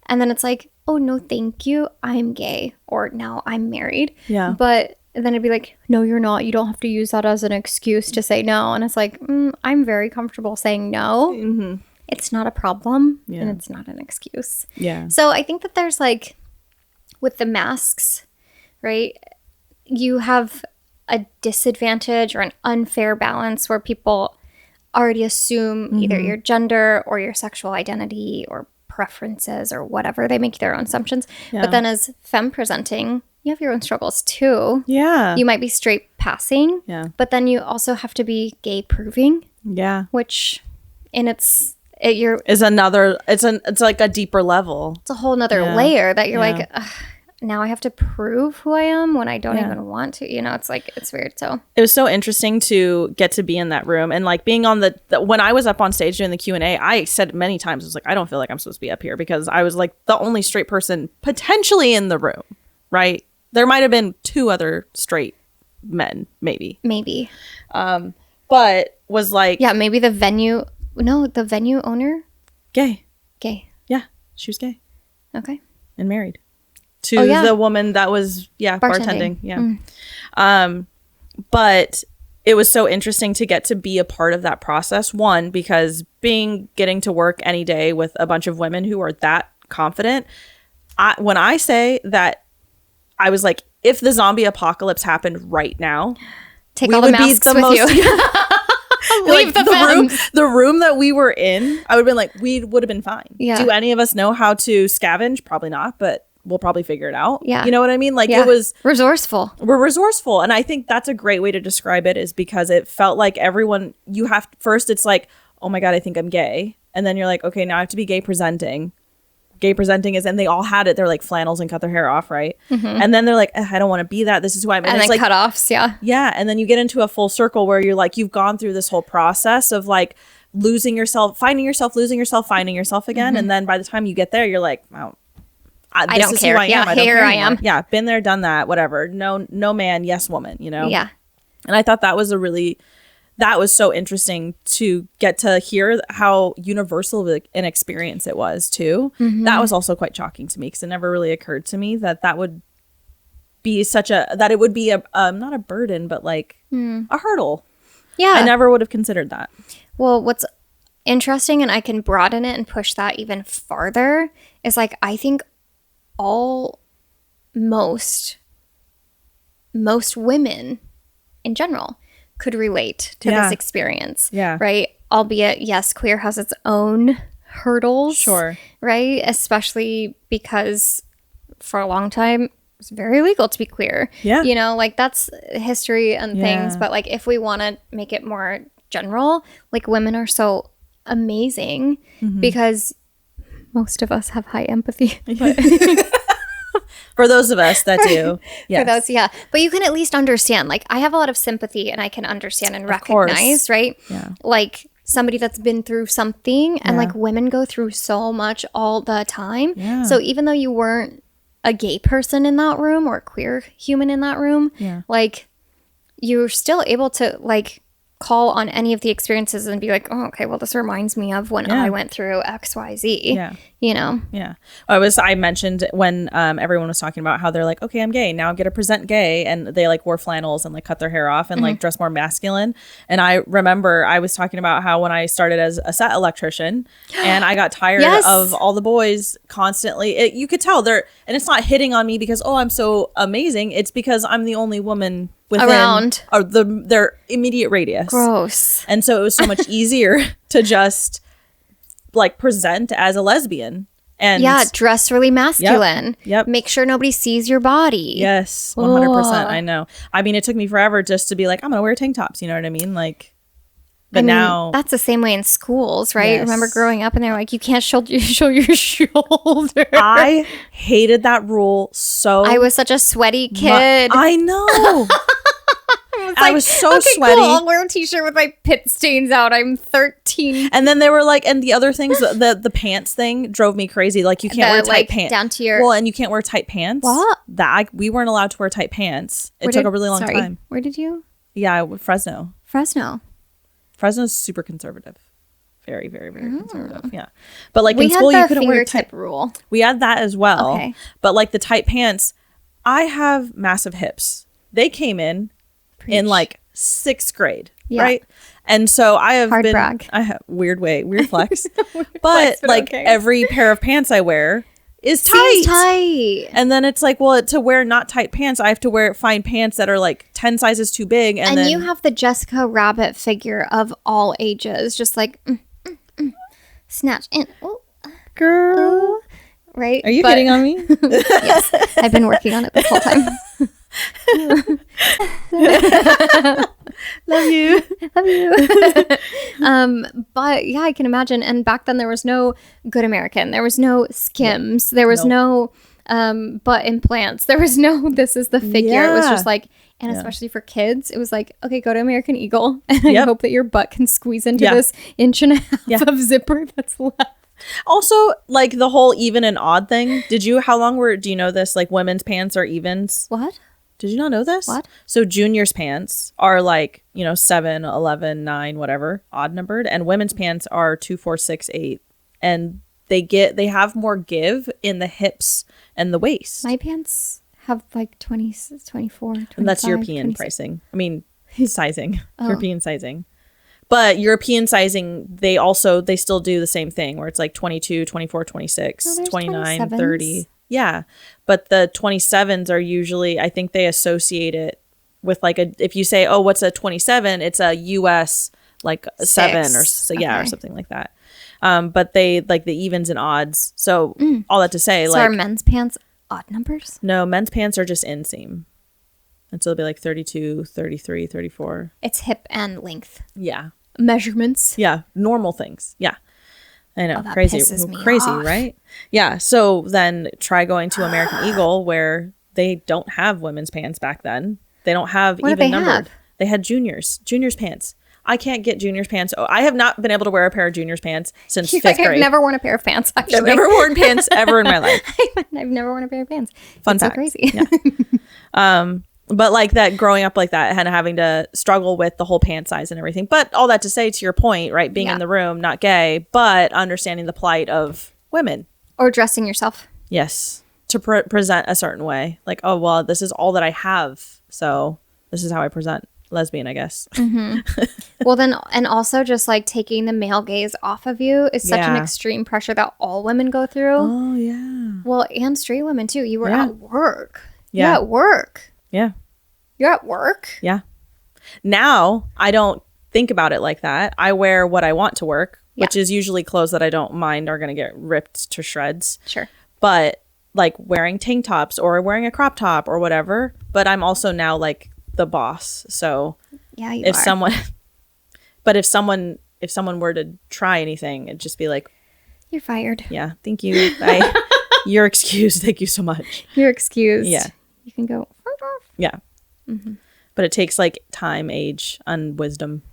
And then it's like, oh, no, thank you. I'm gay. Or now I'm married. Yeah. But then it'd be like, no, you're not. You don't have to use that as an excuse to say no. And it's like, I'm very comfortable saying no. It's not a problem. Yeah. And it's not an excuse. Yeah. So I think that there's like, with the masks, right? You have a disadvantage or an unfair balance where people already assume either your gender or your sexual identity or preferences or whatever. They make their own assumptions. Yeah. But then as femme presenting, you have your own struggles too. Yeah. You might be straight passing, Yeah. but then you also have to be gay proving, Yeah. which in it's like a deeper level. a whole nother Yeah. layer that you're Yeah. like, ugh, now I have to prove who I am when I don't Yeah. even want to. You know, it's like, it's weird. So It was so interesting to get to be in that room and like being on the when I was up on stage doing the Q&A, I said many times, I was like, I don't feel like I'm supposed to be up here because I was like the only straight person potentially in the room, right? There might have been two other straight men, maybe. But was like, yeah, maybe the venue owner, gay. gay. Yeah, she was gay Okay. and married to Oh, yeah. the woman that was, bartending. Bartending. Yeah. But it was so interesting to get to be a part of that process. One, because getting to work any day with a bunch of women who are that confident. When I say that, I was like, if the zombie apocalypse happened right now, Take we all the would be masks the with most- you. Leave like, the the room that we were in, I would have been like, we would have been fine. Yeah. Do any of us know how to scavenge? Probably not, but we'll probably figure it out. Yeah. You know what I mean? Like Yeah. it was, resourceful. we're resourceful. And I think that's a great way to describe it, is because it felt like everyone, first it's like, oh my God, I think I'm gay. And then you're like, okay, now I have to be gay presenting. Gay presenting is, and they all had it. They're like flannels and cut their hair off, right? And then they're like, I don't want to be that. This is who I'm. And it's then like cutoffs, yeah. yeah. And then you get into a full circle where you're like, you've gone through this whole process of like losing yourself, finding yourself, losing yourself, finding yourself again. And then by the time you get there, you're like, wow, I don't care. Yeah, I don't here care I anymore. am. Yeah, been there, done that, whatever. No man, yes woman, you know? Yeah. And I thought that was that was so interesting to get to hear how universal of an experience it was too. That was also quite shocking to me because it never really occurred to me that would be that it would be a not a burden, but like a hurdle. Yeah. I never would have considered that. Well, what's interesting, and I can broaden it and push that even farther, is like, I think most women in general could relate to this experience. Yeah. Right? Albeit, yes, queer has its own hurdles. Sure. Right? Especially because for a long time, it was very illegal to be queer. Yeah. You know, like that's history and things. But like if we want to make it more general, like women are so amazing because most of us have high empathy. For those of us that do. Yes. For those, yeah. But you can at least understand. Like, I have a lot of sympathy and I can understand and recognize, right? Yeah. Like, somebody that's been through something. And, like, women go through so much all the time. Yeah. So, even though you weren't a gay person in that room or a queer human in that room, like, you're still able to, like, call on any of the experiences and be like, oh, okay, well, this reminds me of when I went through XYZ. Yeah. You know? Yeah. I mentioned when everyone was talking about how they're like, okay, I'm gay. Now I'm going to present gay. And they like wore flannels and like cut their hair off and like dress more masculine. And I remember I was talking about how when I started as a set electrician and I got tired of all the boys constantly, you could tell and it's not hitting on me because, oh, I'm so amazing. It's because I'm the only woman within around their immediate radius. Gross. And so it was so much easier to just like present as a lesbian and dress really masculine. Yep. Make sure nobody sees your body. Yes, 100%. I know. I mean, it took me forever just to be like, I'm gonna wear tank tops. You know what I mean? Like, but now that's the same way in schools, right? Yes. Remember growing up and they're like, you can't show your shoulder. I hated that rule so. I was such a sweaty kid. I know. I was so sweaty. Cool. I'll wear a t-shirt with my pit stains out. I'm 13. And then they were like, and the other things, the pants thing drove me crazy. Like you can't wear tight pants down to your. Well, and you can't wear tight pants. What? We weren't allowed to wear tight pants. It took a really long time. Where did you? Yeah, Fresno. Fresno's super conservative. Very, very, very conservative. Yeah. But like in school, you couldn't wear tight rule. We had that as well. Okay. But like the tight pants, I have massive hips. They came in like 6th grade, right? And so I have Hard brag. I have weird flex. But like every pair of pants I wear is tight. And then it's like, well, to wear not tight pants, I have to find pants that are like 10 sizes too big. And then you have the Jessica Rabbit figure of all ages, just like snatch in. Ooh. Girl. Right? Are you hitting on me? Yes. I've been working on it this whole time. Love you. But yeah, I can imagine. And back then there was no Good American. There was no Skims. There was no butt implants. There was no this is the figure. It was just like, and especially for kids, it was like, okay, go to American Eagle and I hope that your butt can squeeze into this 1.5 inch of zipper that's left. Also, like the whole even and odd thing. Do you know this? Like women's pants are evens. What? Did you not know this? What? So juniors pants are like, 7, 11, 9, whatever, odd numbered. And women's pants are 2, 4, 6, 8. And they have more give in the hips and the waist. My pants have like 20, 24, 25. And that's European 26. pricing. I mean, sizing. European sizing. But European sizing, they still do the same thing where it's like 22, 24, 26, 29, 27s. 30. Yeah. But the 27s are usually, I think they associate it with like if you say, oh, what's a 27? It's a US like 7 or or something like that. But they like the evens and odds. So all that to say, so like. are men's pants odd numbers? No, men's pants are just inseam. And so it'll be like 32, 33, 34. It's hip and length. Yeah. Measurements. Yeah. Normal things. Yeah. I know. That Crazy. pisses me Crazy, off. right? Yeah. So then try going to American Eagle where they don't have women's pants back then. They don't have What even do they numbered. have? They had juniors pants. I can't get juniors pants. Oh, I have not been able to wear a pair of juniors pants since 5th grade. I've never worn a pair of pants, actually. I've never worn pants ever in my life. I've never worn a pair of pants. Fun it's fact. So crazy. Yeah. But like that, growing up like that and having to struggle with the whole pant size and everything. But all that to say, to your point, right? Being in the room, not gay, but understanding the plight of women. Or dressing yourself. Yes. To present a certain way. Like, oh, well, this is all that I have. So this is how I present. lesbian, I guess. Well, then, and also just like taking the male gaze off of you is such an Yeah. extreme pressure that all women go through. Oh, yeah. Well, and straight women too. You were Yeah. at work. Yeah. You're at work. Yeah. You're at work. Yeah. Now I don't think about it like that. I wear what I want to work, which is usually clothes that I don't mind are going to get ripped to shreds. Sure. But like wearing tank tops or wearing a crop top or whatever. But I'm also now like the boss. So Yeah, you if are. someone, but if someone were to try anything, it'd just be like, You're fired. yeah, thank you. You're excused. Thank you so much. You're excused. Yeah. You can go. Yeah. But it takes like time, age, and wisdom.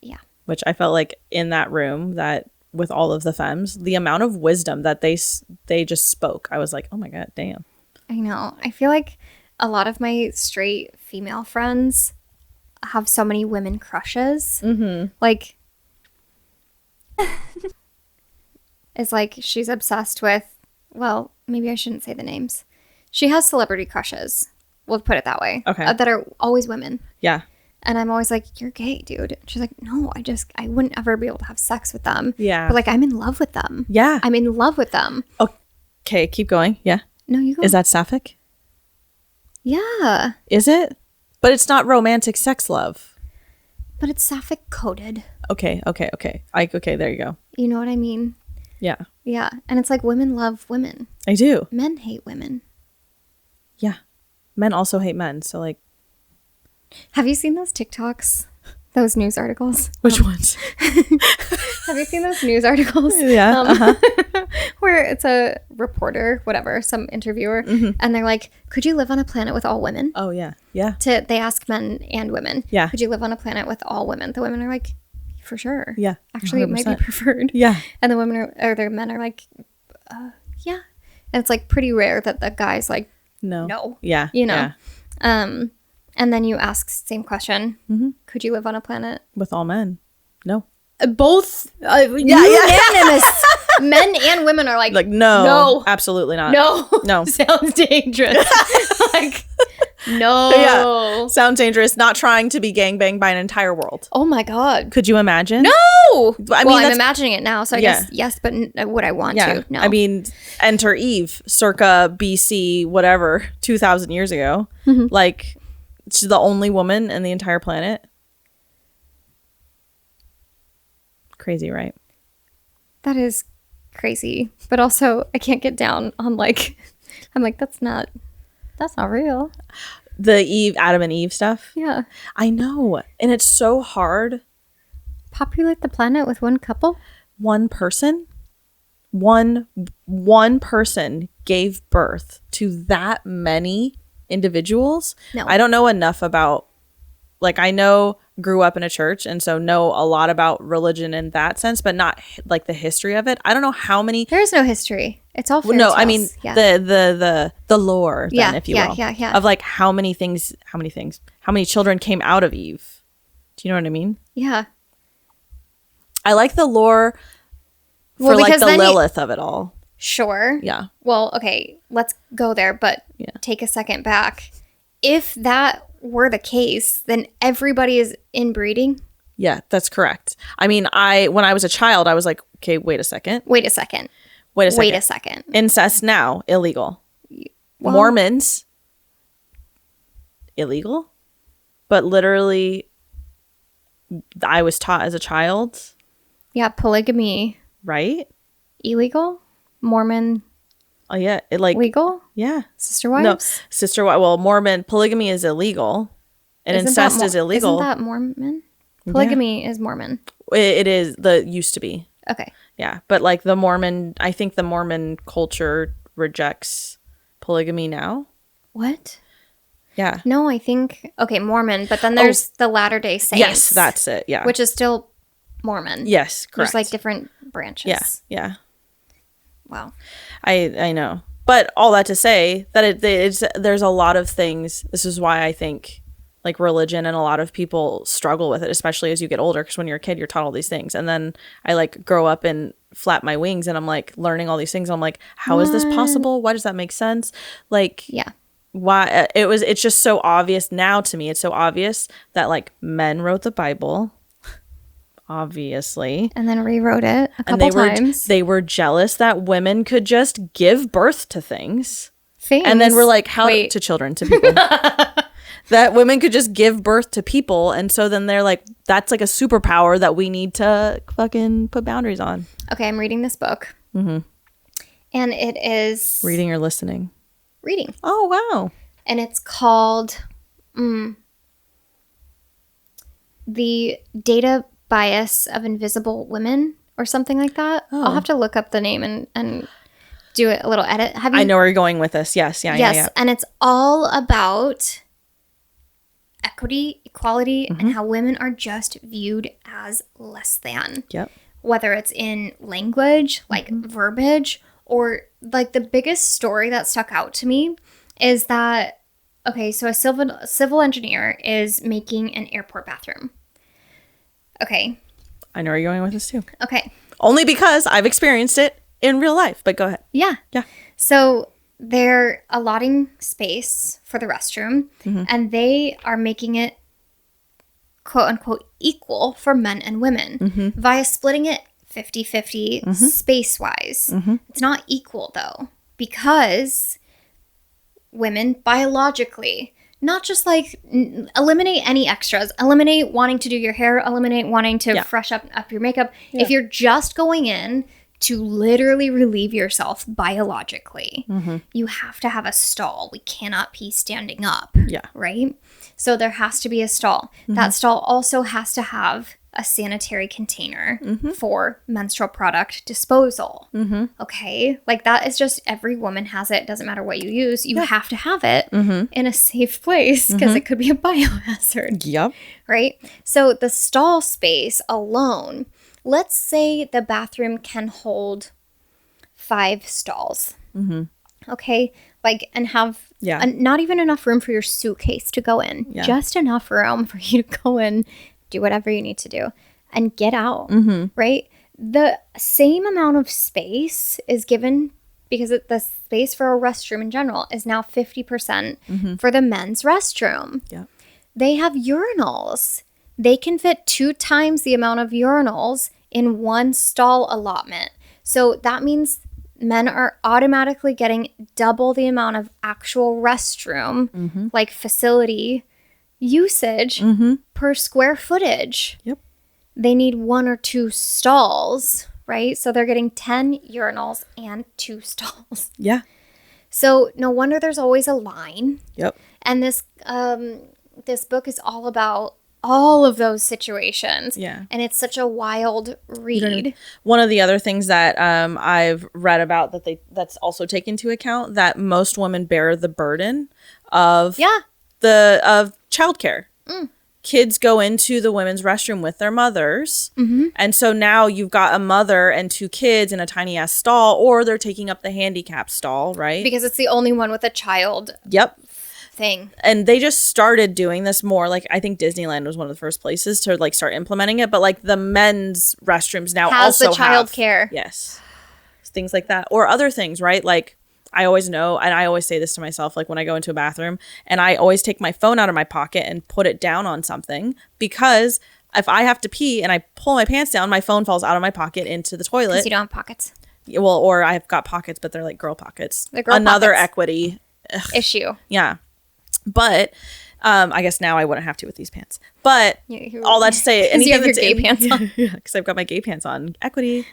Yeah. Which I felt like in that room that with all of the femmes, the amount of wisdom that they just spoke, I was like, oh my God, damn. I know. I feel like a lot of my straight female friends have so many women crushes. Like, it's like she's obsessed with, well, maybe I shouldn't say the names. She has celebrity crushes. We'll put it that way. Okay. That are always women. Yeah. And I'm always like, you're gay, dude. She's like, no, I wouldn't ever be able to have sex with them. Yeah. But like, I'm in love with them. Yeah. I'm in love with them. Okay, keep going. Yeah. No, you go. Is that sapphic? Yeah. Is it? But it's not romantic sex love. But it's sapphic coded. Okay. Okay, there you go. You know what I mean? Yeah. Yeah. And it's like women love women. I do. Men hate women. Yeah. Men also hate men. So like, Have you seen those TikToks? Those news articles? which ones? Have you seen those news articles? Yeah. Where it's a reporter, whatever, some interviewer, and they're like, could you live on a planet with all women? Oh yeah. Yeah. They ask men and women. Yeah. Could you live on a planet with all women? The women are like, for sure. Yeah. Actually, it might be 100%. preferred. Yeah. And the women or the men are like, yeah. And it's like pretty rare that the guy's like, no. Yeah. You know? Yeah. And then you ask same question. Could you live on a planet? With all men. No. Both. Unanimous. Men and women are like, No. No. Absolutely not. No. Sounds dangerous. Like, no. Yeah. Sounds dangerous. Not trying to be gangbanged by an entire world. Oh my God. Could you imagine? No. I mean, well, I'm that's- imagining it now. So I guess yes, but would I want Yeah. to? No. I mean, enter Eve, circa BC, whatever, 2,000 years ago. Like, she's the only woman in the entire planet. Crazy, right? that is crazy. But also, I can't get down on like, I'm like, that's not real. The Adam and Eve stuff. Yeah. I know. And it's so hard. Populate the planet with one couple? One person gave birth to that many individuals. No. I don't know enough about, like, I grew up in a church and so know a lot about religion in that sense, but not like the history of it. I don't know how many. There is no history. It's all fairy No, tales. I mean Yeah. the lore, then, Yeah, if you yeah, will, yeah. of like how many children came out of Eve. Do you know what I mean? Yeah. I like the lore for Well, like because the then Lilith of it all. Sure. Yeah. Well, okay, let's go there, but take a second back. If that were the case, then everybody is inbreeding. Yeah, that's correct. I mean, when I was a child, I was like, okay, wait a second. Wait a second. Incest now, illegal. Well- Mormons, illegal. But literally, I was taught as a child, Yeah, polygamy right? illegal. Mormon Oh yeah, it like legal. yeah. Sister wives. No, sister wife. Well, Mormon polygamy is illegal, and Isn't that incest is illegal. Isn't that Mormon? Polygamy is Mormon. It is used to be. Okay. Yeah, but like I think the Mormon culture rejects polygamy now. What? Yeah. No, I think Mormon, but then there's the Latter-day Saints. Yes, that's it. Yeah. Which is still Mormon. Yes, correct. There's like different branches. Yeah. Yeah. Wow. I know. But all that to say that there's a lot of things. This is why I think like religion and a lot of people struggle with it, especially as you get older, because when you're a kid, you're taught all these things. And then I like grow up and flap my wings and I'm like learning all these things. I'm like, how is this possible? Why does that make sense? Like, Yeah. why it's just so obvious now to me. It's so obvious that like men wrote the Bible, obviously, And then rewrote it a and couple times. they were jealous that women could just give birth to things. Things. And then we're like, Wait. to children, to people. That women could just give birth to people. And so then they're like, that's like a superpower that we need to fucking put boundaries on. Okay, I'm reading this book. Mm-hmm. And it is... Reading or listening? Reading. Oh, wow. And it's called The Data Bias of Invisible Women or something like that. Oh. I'll have to look up the name and do a little edit. I know where you're going with this. Yes. Yeah. And it's all about equity, equality, and how women are just viewed as less than. Yep. Whether it's in language, like verbiage, or like the biggest story that stuck out to me is that, okay, so a civil engineer is making an airport bathroom. Okay. I know where you're going with this too. Okay. Only because I've experienced it in real life, but go ahead. Yeah. Yeah. So they're allotting space for the restroom and they are making it quote unquote equal for men and women via splitting it 50-50 space wise. It's not equal though, because women biologically, not just like eliminate any extras, eliminate wanting to do your hair, eliminate wanting to fresh up your makeup. Yeah. If you're just going in to literally relieve yourself biologically, you have to have a stall. We cannot pee standing up. Yeah. Right? So there has to be a stall. That stall also has to have a sanitary container for menstrual product disposal. Okay? Like that is just, every woman has it. Doesn't matter what you use. You have to have it in a safe place because it could be a biohazard. Yep. Right? So the stall space alone, let's say the bathroom can hold 5 stalls. Okay? Like, and have not even enough room for your suitcase to go in. Yeah. Just enough room for you to go in, do whatever you need to do, and get out. Right? The same amount of space is given, because the space for a restroom in general is now 50% for the men's restroom. Yeah. They have urinals. They can fit 2 times the amount of urinals in one stall allotment. So that means men are automatically getting double the amount of actual restroom, like facility usage per square footage. Yep. They need 1 or 2 stalls, right? So they're getting 10 urinals and 2 stalls. Yeah. So no wonder there's always a line. Yep. And this book is all about all of those situations. Yeah. And it's such a wild read. One of the other things that I've read about that's also taken into account, that most women bear the burden of of childcare. Kids go into the women's restroom with their mothers. And so now you've got a mother and 2 kids in a tiny ass stall, or they're taking up the handicap stall, right? Because it's the only one with a child thing. And they just started doing this more. Like, I think Disneyland was one of the first places to like start implementing it, but like the men's restrooms now has also the child have care. Yes. Things like that. Or other things, right? Like, I always know, and I always say this to myself, like when I go into a bathroom, and I always take my phone out of my pocket and put it down on something, because if I have to pee and I pull my pants down, my phone falls out of my pocket into the toilet. Because you don't have pockets. Well, or I've got pockets, but they're like girl pockets. Another equity issue. Yeah. But I guess now I wouldn't have to with these pants. But all that to say, anything you have your gay pants on. Yeah, because I've got my gay pants on. Equity.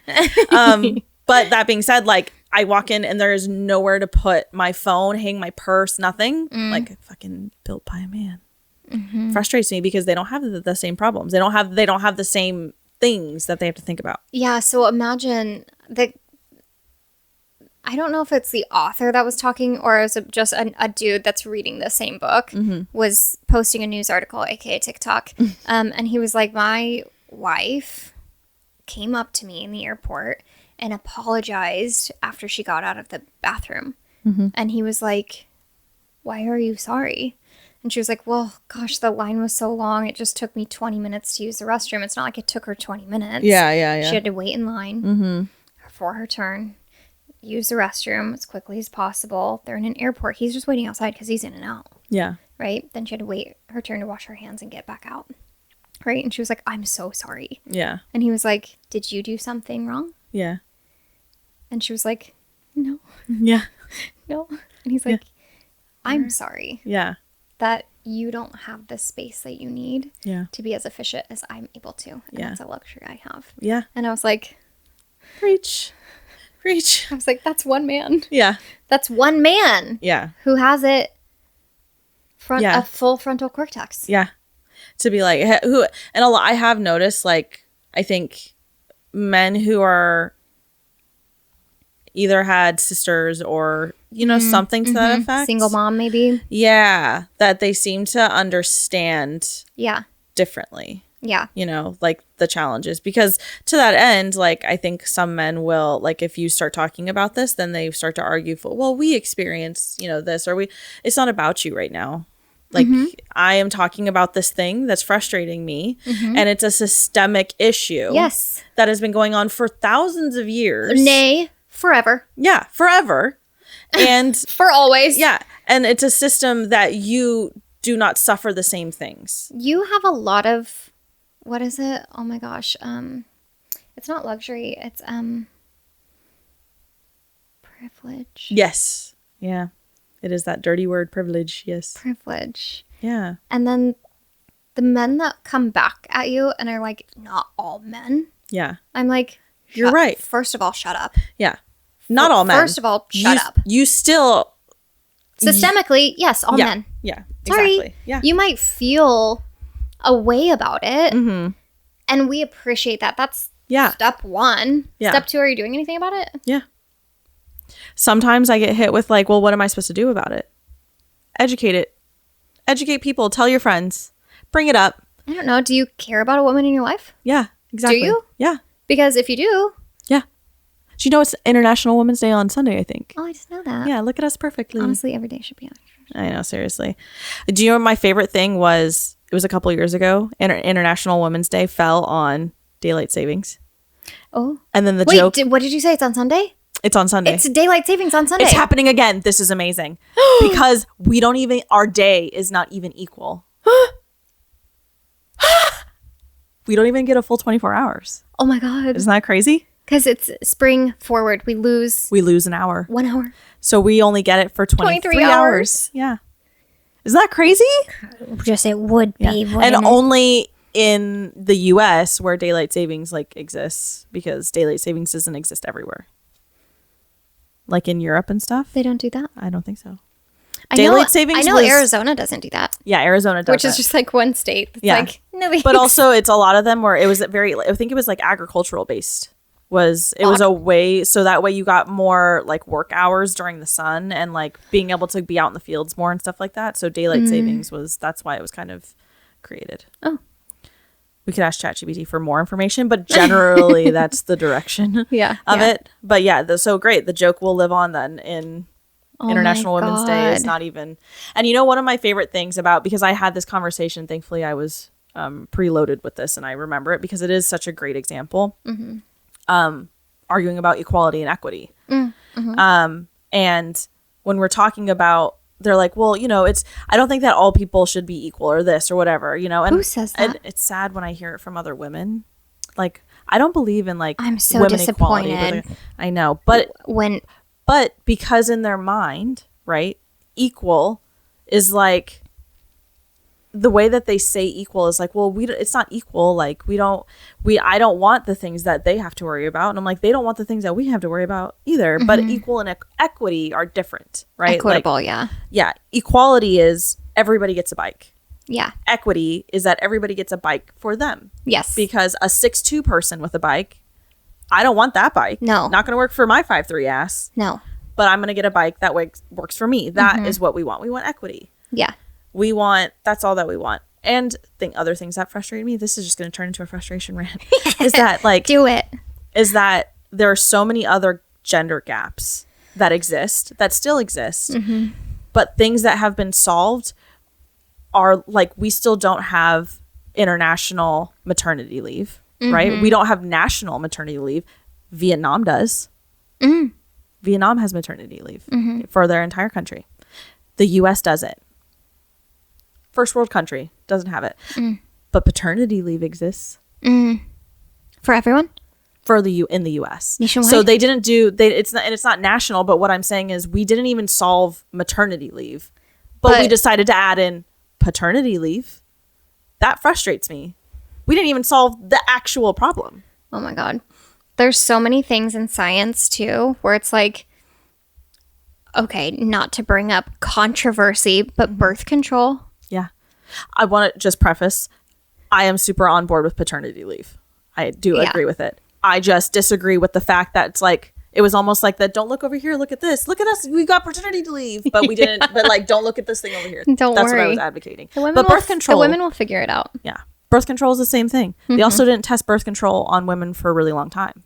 But that being said, like, I walk in and there's nowhere to put my phone, hang my purse, nothing. Like, fucking built by a man. Frustrates me because they don't have the same problems. They don't have the same things that they have to think about. Yeah. So imagine I don't know if it's the author that was talking or is it just a dude that's reading the same book was posting a news article, aka TikTok. And he was like, my wife came up to me in the airport and apologized after she got out of the bathroom. And he was like, why are you sorry? And she was like, well, gosh, the line was so long. It just took me 20 minutes to use the restroom. It's not like it took her 20 minutes. Yeah. She had to wait in line for her turn. use the restroom as quickly as possible. They're in an airport. He's just waiting outside because he's in and out. Yeah. Right? Then she had to wait her turn to wash her hands and get back out. Right? And she was like, I'm so sorry. Yeah. And he was like, did you do something wrong? Yeah. And she was like, no. Yeah. No. And he's like, I'm sorry. Yeah. That you don't have the space that you need to be as efficient as I'm able to. And that's a luxury I have. Yeah. And I was like, preach. I was like, that's one man. Yeah. That's one man. Yeah. Who has it a full frontal cortex. Yeah. To be like, I have noticed, like, I think men who are either had sisters or, something to that effect. Single mom, maybe. Yeah. That they seem to understand differently. Yeah. Like the challenges. Because to that end, like, I think some men will, like, if you start talking about this, then they start to argue for, well, we experience, this, or it's not about you right now. Like, I am talking about this thing that's frustrating me, and it's a systemic issue. Yes. That has been going on for thousands of years. Nay, forever. Yeah, forever. And for always. Yeah. And it's a system that you do not suffer the same things. You have a lot of, what is it? Oh my gosh. It's not luxury. It's privilege. Yes. Yeah. It is that dirty word, privilege. Yes. Privilege. Yeah. And then the men that come back at you and are like, not all men. Yeah. I'm like, you're right. First of all, shut up. Yeah. Not all men. First of all, shut up. You still. Systemically, yes, all men. Yeah. Sorry. Exactly. Yeah. You might feel a way about it. And we appreciate that. That's step one. Yeah. Step two, are you doing anything about it? Yeah. Sometimes I get hit with like, well, what am I supposed to do about it? Educate it. Educate people. Tell your friends. Bring it up. I don't know. Do you care about a woman in your life? Yeah, exactly. Do you? Yeah. Because if you do. Yeah. Do you know it's International Women's Day on Sunday, I think? Oh, I just know that. Yeah, look at us perfectly. Honestly, every day should be extra. I know, seriously. Do you know what my favorite thing was? It was a couple years ago. International Women's Day fell on daylight savings. Oh. And then the joke. What did you say? It's on Sunday? It's on Sunday. It's daylight savings on Sunday. It's happening again. This is amazing. Because our day is not even equal. We don't even get a full 24 hours. Oh my God. Isn't that crazy? Because it's spring forward. We lose an hour. 1 hour. So we only get it for 23 hours. Yeah. Isn't that crazy? Just it would be. Yeah. And only in the US where daylight savings like exists, because daylight savings doesn't exist everywhere. Like in Europe and stuff. They don't do that? I don't think so. I know Arizona doesn't do that. Yeah, Arizona does. Which is just like one state. It's like, no, but also it's a lot of them where it was I think it was like agricultural based. Was a way, so that way you got more like work hours during the sun and like being able to be out in the fields more and stuff like that. So daylight savings that's why it was kind of created. Oh. We could ask ChatGPT for more information, but generally that's the direction of it. But yeah, so great. The joke will live on then in International Women's Day is not even. And one of my favorite things about, because I had this conversation, thankfully I was preloaded with this and I remember it because it is such a great example. Arguing about equality and equity. And when we're talking about, they're like, well, I don't think that all people should be equal or this or whatever, and who says that? And it's sad when I hear it from other women. Like, I don't believe in like I'm so women disappointed. Equality. I know, but because in their mind, right, equal is like the way that they say equal is like, well, it's not equal. Like I don't want the things that they have to worry about. And I'm like, they don't want the things that we have to worry about either. But equal and equity are different, right? Equitable, like, yeah. Yeah. Equality is everybody gets a bike. Yeah. Equity is that everybody gets a bike for them. Yes. Because a 6'2" person with a bike, I don't want that bike. No. Not going to work for my 5'3" ass. No. But I'm going to get a bike that works for me. That is what we want. We want equity. Yeah. That's all that we want. And other things that frustrate me, this is just going to turn into a frustration rant, is that like, do it. Is that there are so many other gender gaps that still exist, but things that have been solved are like, we still don't have international maternity leave, right? We don't have national maternity leave. Vietnam does. Vietnam has maternity leave for their entire country. The US doesn't. First world country doesn't have it. But paternity leave exists. For everyone? In the US. Nationwide? So they didn't do it's not national, but what I'm saying is we didn't even solve maternity leave. But we decided to add in paternity leave. That frustrates me. We didn't even solve the actual problem. Oh my God. There's so many things in science too where it's like, okay, not to bring up controversy, but birth control. Yeah. I want to just preface, I am super on board with paternity leave. I do agree with it. I just disagree with the fact that it's like, it was almost like that, don't look over here, look at this. Look at us, we got paternity leave. But we didn't, but like, don't look at this thing over here. Don't That's worry. what I was advocating. But birth control. The women will figure it out. Yeah. Birth control is the same thing. They also didn't test birth control on women for a really long time.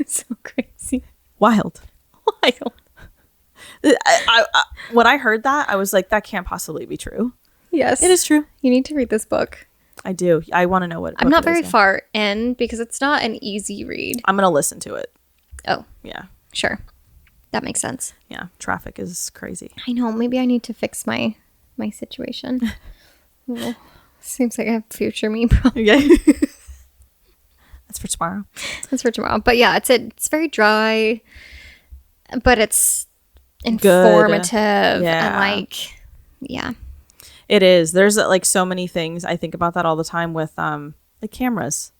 So crazy. Wild. When I heard that, I was like, that can't possibly be true. Yes. It is true. You need to read this book. I do. I want to know what I'm not very far in because it's not an easy read. I'm going to listen to it. Oh. Yeah. Sure. That makes sense. Yeah. Traffic is crazy. I know. Maybe I need to fix my situation. Well, seems like I have future me problems. Yeah. That's for tomorrow. That's for tomorrow. But yeah, it's very dry, but it's Good. informative Yeah. and like, yeah. It is. There's like so many things. I think about that all the time with like cameras.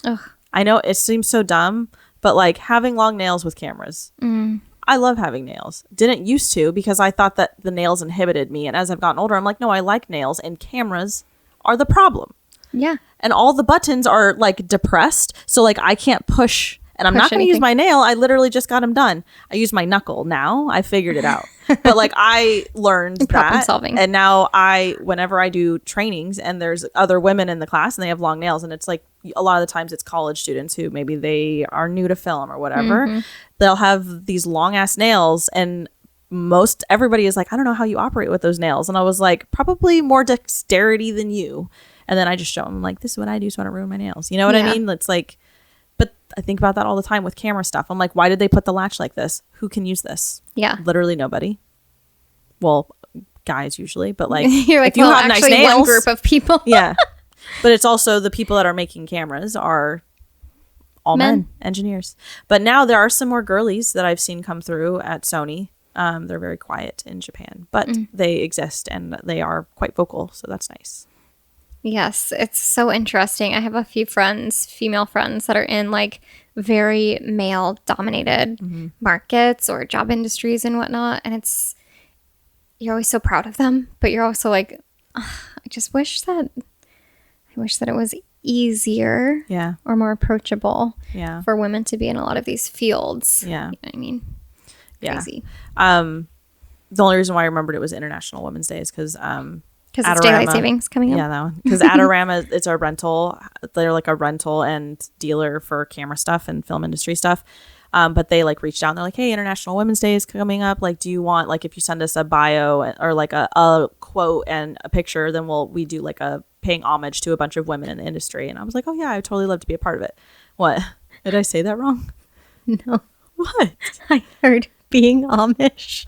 Ugh. I know it seems so dumb, but like having long nails with cameras. I love having nails. Didn't used to because I thought that the nails inhibited me. And as I've gotten older, I'm like, no, I like nails and cameras are the problem. Yeah. And all the buttons are like depressed. So like I can't push and I'm not going to use anything. my nail. I literally just got them done. I use my knuckle. Now I figured it out. But like I learned Problem that. solving. And now whenever I do trainings and there's other women in the class and they have long nails and it's like a lot of the times it's college students who maybe they are new to film or whatever. They'll have these long ass nails and everybody is like, I don't know how you operate with those nails. And I was like, probably more dexterity than you. And then I just show them like, this is what I do so I don't ruin my nails. You know what I mean? It's like, but I think about that all the time with camera stuff. I'm like, why did they put the latch like this? Who can use this? Yeah. Literally nobody. Well, guys usually, but like, You're like, if you well, have nice actually nails, one group of people. yeah. But it's also the people that are making cameras are all men engineers. But now there are some more girlies that I've seen come through at Sony. They're very quiet in Japan, but they exist and they are quite vocal. So that's nice. Yes, it's so interesting. I have a few friends, female friends, that are in like very male dominated markets or job industries and whatnot. And you're always so proud of them, but you're also like, I wish that it was easier or more approachable for women to be in a lot of these fields. Yeah. You know what I mean? Crazy. The only reason why I remembered it was International Women's Day is because it's daylight savings coming up. Yeah, that one. Because Adorama, it's a rental. They're like a rental and dealer for camera stuff and film industry stuff. But they like reached out and they're like, hey, International Women's Day is coming up. Like, do you want, like, if you send us a bio or like a quote and a picture, then we do like a paying homage to a bunch of women in the industry. And I was like, oh yeah, I'd totally love to be a part of it. What? Did I say that wrong? No. What? I heard being Amish.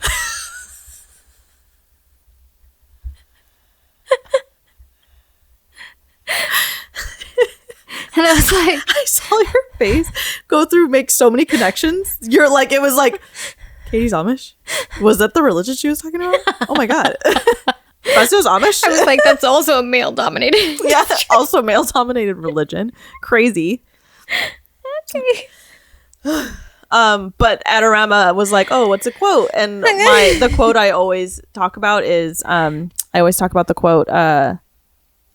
And I was like, I saw your face make so many connections. You're like, it was like, Katie's Amish? Was that the religion she was talking about? Oh my God. That's just Amish? I was like, that's also a male dominated. Yeah, also male dominated religion. Crazy. Okay. But Adorama was like, oh, what's a quote? And the quote I always talk about is, I always talk about the quote,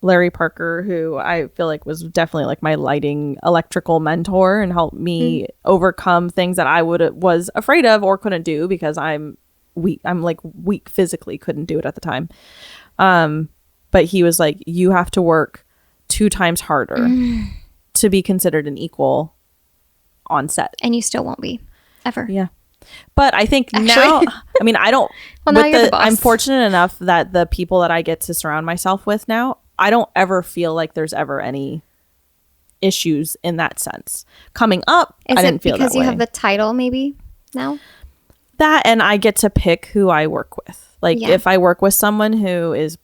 Larry Parker, who I feel like was definitely like my lighting electrical mentor and helped me overcome things that I was afraid of or couldn't do because I'm weak. I'm like weak physically, couldn't do it at the time. But he was like, you have to work 2 times harder to be considered an equal on set. And you still won't be ever. Yeah. But I think now, I mean, I don't, well, now you're the boss. I'm fortunate enough that the people that I get to surround myself with now, I don't ever feel like there's ever any issues in that sense. Coming up, I didn't feel that way. Because you have the title maybe now? That, and I get to pick who I work with. Like if I work with someone who is,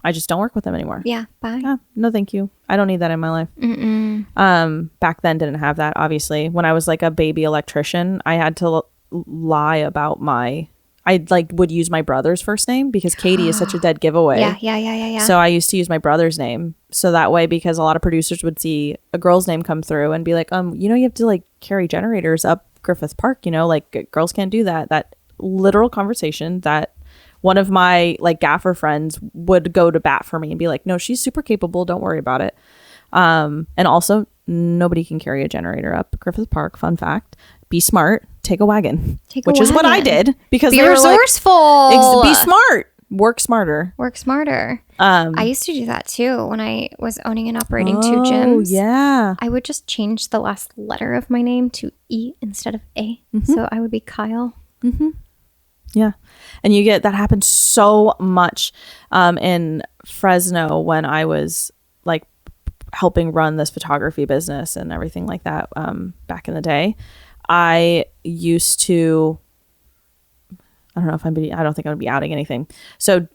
I just don't work with them anymore. Yeah. Bye. No, thank you. I don't need that in my life. Back then didn't have that. Obviously, when I was like a baby electrician, I had to lie about I like would use my brother's first name because Katie is such a dead giveaway. Yeah. So I used to use my brother's name. So that way, because a lot of producers would see a girl's name come through and be like, you have to like carry generators up Griffith Park, like girls can't do that. That literal conversation that one of my like gaffer friends would go to bat for me and be like, no, she's super capable. Don't worry about it. And also nobody can carry a generator up Griffith Park. Fun fact, be smart, take a wagon, which is what I did because be they were resourceful. Like, be smart, work smarter. I used to do that too when I was owning and operating 2 gyms. Yeah. I would just change the last letter of my name to E instead of A. So I would be Kyle. Yeah. And that happened so much in Fresno when I was like helping run this photography business and everything like that back in the day. I used to, I don't think I'm going to be outing anything. So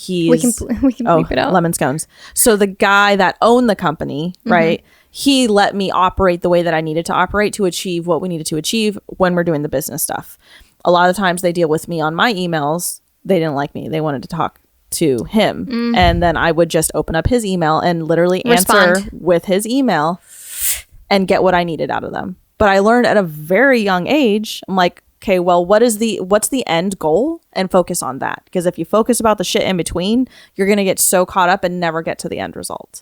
we can bleep it out. Lemon Scones. So the guy that owned the company, right? He let me operate the way that I needed to operate to achieve what we needed to achieve when we're doing the business stuff. A lot of times they deal with me on my emails. They didn't like me. They wanted to talk to him. And then I would just open up his email and literally answer with his email and get what I needed out of them. But I learned at a very young age, I'm like, okay, well, what's the end goal, and focus on that. Because if you focus about the shit in between, you're going to get so caught up and never get to the end result.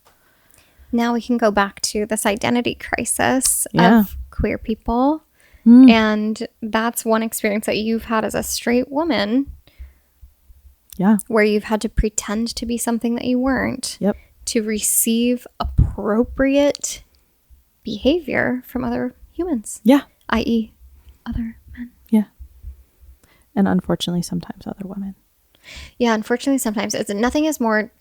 Now we can go back to this identity crisis of queer people. And that's one experience that you've had as a straight woman. Yeah. Where you've had to pretend to be something that you weren't. Yep. To receive appropriate behavior from other humans. Yeah. I.e. other men. Yeah. And unfortunately, sometimes other women. Yeah, unfortunately, sometimes. Nothing is more...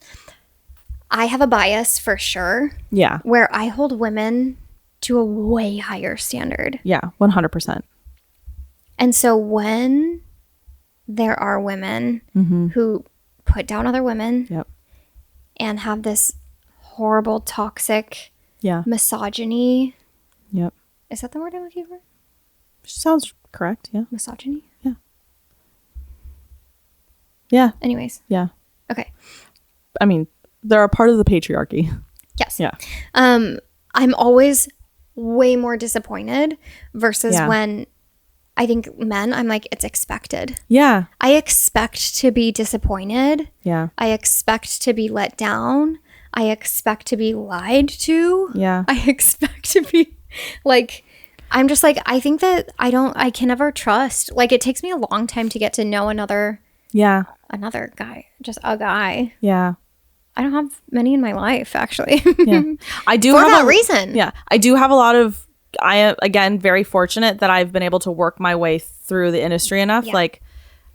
I have a bias for sure. Yeah. Where I hold women to a way higher standard. Yeah, 100%. And so when there are women who put down other women and have this horrible, toxic misogyny. Yep. Is that the word I'm looking for? Sounds correct, yeah. Misogyny? Yeah. Yeah. Anyways. Yeah. Okay. I mean, they're a part of the patriarchy. Yes. Yeah. I'm always way more disappointed versus when I think men, I'm like, it's expected. Yeah. I expect to be disappointed. Yeah. I expect to be let down. I expect to be lied to. Yeah. I expect to be like, I'm just like, I think that I can never trust. Like, it takes me a long time to get to know another guy, just a guy. Yeah. I don't have many in my life, actually. Yeah. I do for have that reason. Yeah. I do have a lot of, I am, again, very fortunate that I've been able to work my way through the industry enough. Yeah. Like,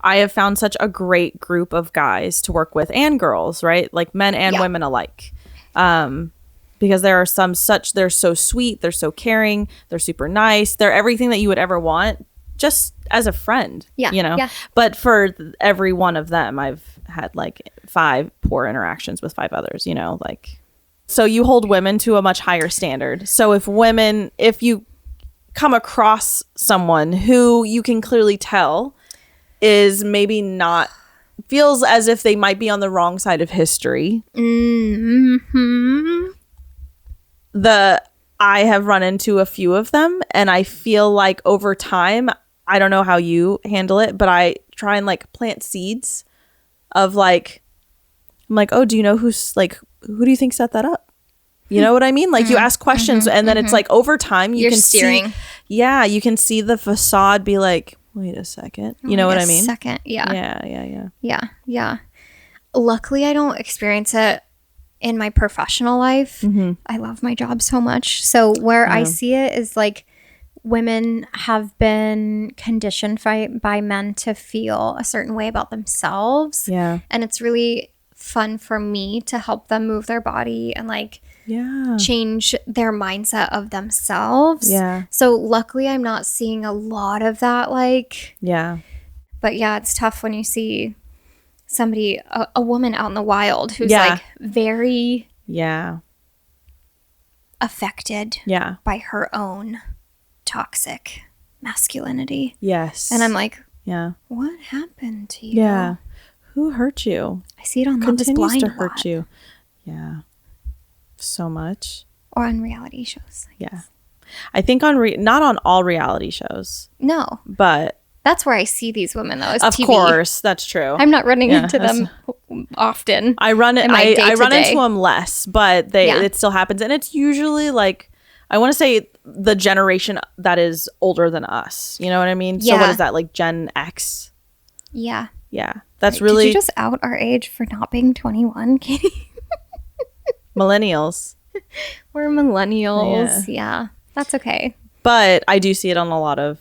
I have found such a great group of guys to work with, and girls, right? Like men and women alike. Because there are some they're so sweet, they're so caring, they're super nice, they're everything that you would ever want just as a friend. Yeah. You know? Yeah. But for every one of them, I've had like 5 poor interactions with 5 others, you know, like. So you hold women to a much higher standard. So if you come across someone who you can clearly tell is maybe not, feels as if they might be on the wrong side of history. I have run into a few of them, and I feel like over time, I don't know how you handle it, but I try and like plant seeds of like, I'm like, oh, do you know who do you think set that up? You know what I mean? Like you ask questions and then it's like over time you can steering. You can see the facade be like, wait a second. You know what I mean? Yeah. Luckily, I don't experience it in my professional life. I love my job so much. So where I see it is like women have been conditioned by men to feel a certain way about themselves. Yeah. And it's really fun for me to help them move their body and like change their mindset of themselves. Yeah. So luckily I'm not seeing a lot of that, like, Yeah. but yeah, it's tough when you see somebody, a woman out in the wild who's Yeah. like very Yeah. affected Yeah. by her own toxic masculinity. Yes. And I'm like, yeah. what happened to you? Yeah. Who hurt you? I see it on Love is Continues Blind to a hurt lot. you. Yeah. So much. Or on reality shows. Yeah. I think on not on all reality shows, No. but That's where I see these women, though, is of TV. course, that's true. I'm not running Yeah, into them often. I run it. in my I run day-to-day. into them less, but it still happens, and it's usually like I want to say the generation that is older than us. You know what I mean? So what Yeah. is that, like Gen X? Yeah. Yeah, that's really Did you just out our age for not being 21, Katie? millennials. We're millennials. Yeah. That's okay. But I do see it on a lot of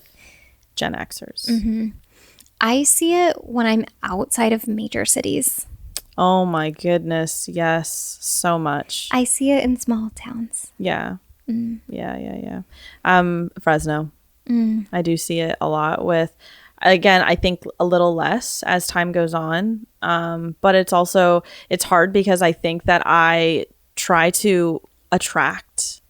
Gen Xers. Mm-hmm. I see it when I'm outside of major cities. Oh my goodness, yes, so much. I see it in small towns. Yeah. Mm. Yeah. Fresno. Mm. I do see it a lot with, again, I think a little less as time goes on. But it's hard because I think that I try to attract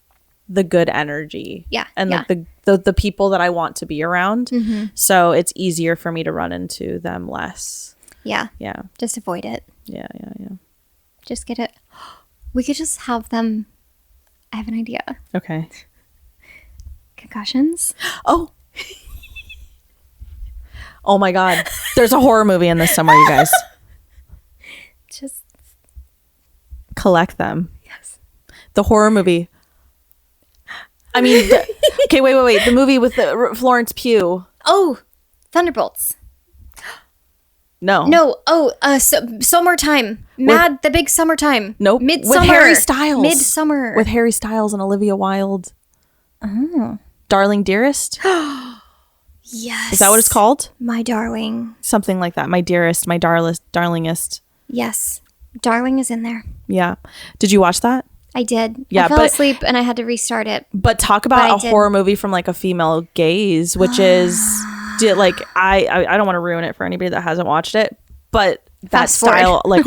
the good energy. Yeah. And yeah. like the people that I want to be around. Mm-hmm. So it's easier for me to run into them less. Yeah. Yeah. Just avoid it. Yeah. Just get it. We could just have them. I have an idea. Okay. Concussions. Oh. Oh my God. There's a horror movie in this somewhere, you guys. Just. Collect them. Yes. The horror movie. I mean, okay, wait. The movie with the Florence Pugh. Oh, Thunderbolts. No. Summertime. The big summertime. Nope. Midsummer. With Harry Styles. Midsummer. With Harry Styles and Olivia Wilde. Oh. Darling Dearest. Yes. Is that what it's called? My darling. Something like that. My dearest, my darlingest. Yes. Darling is in there. Yeah. Did you watch that? I did. Yeah, I fell asleep and I had to restart it. But talk about a horror movie from like a female gaze, which is like I don't want to ruin it for anybody that hasn't watched it, but that Fast style like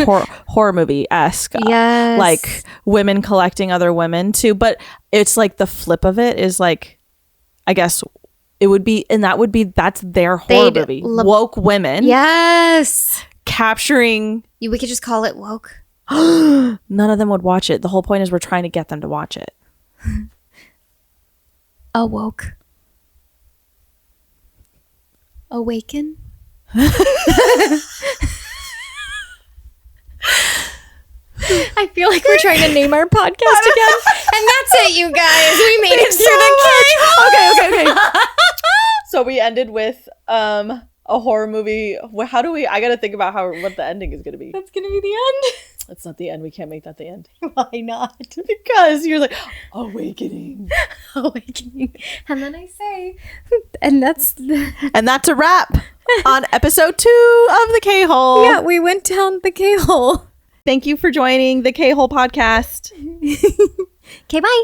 horror movie-esque. Yes. Like women collecting other women too, but it's like the flip of it is like, I guess it would be, and that's their horror movie. Woke women. Yes. Capturing. We could just call it woke. None of them would watch it. The whole point is we're trying to get them to watch it. Awoke. Awaken. I feel like we're trying to name our podcast again. And that's it, you guys. We made it through the Okay. So we ended with a horror movie. I gotta think about what the ending is gonna be. That's gonna be the end. That's not the end. We can't make that the end. Why not? Because you're like, awakening. Awakening. And then I say, and that's a wrap on episode 2 of the K-Hole. yeah, we went down the K-hole. Thank you for joining the K-Hole podcast. Okay, bye.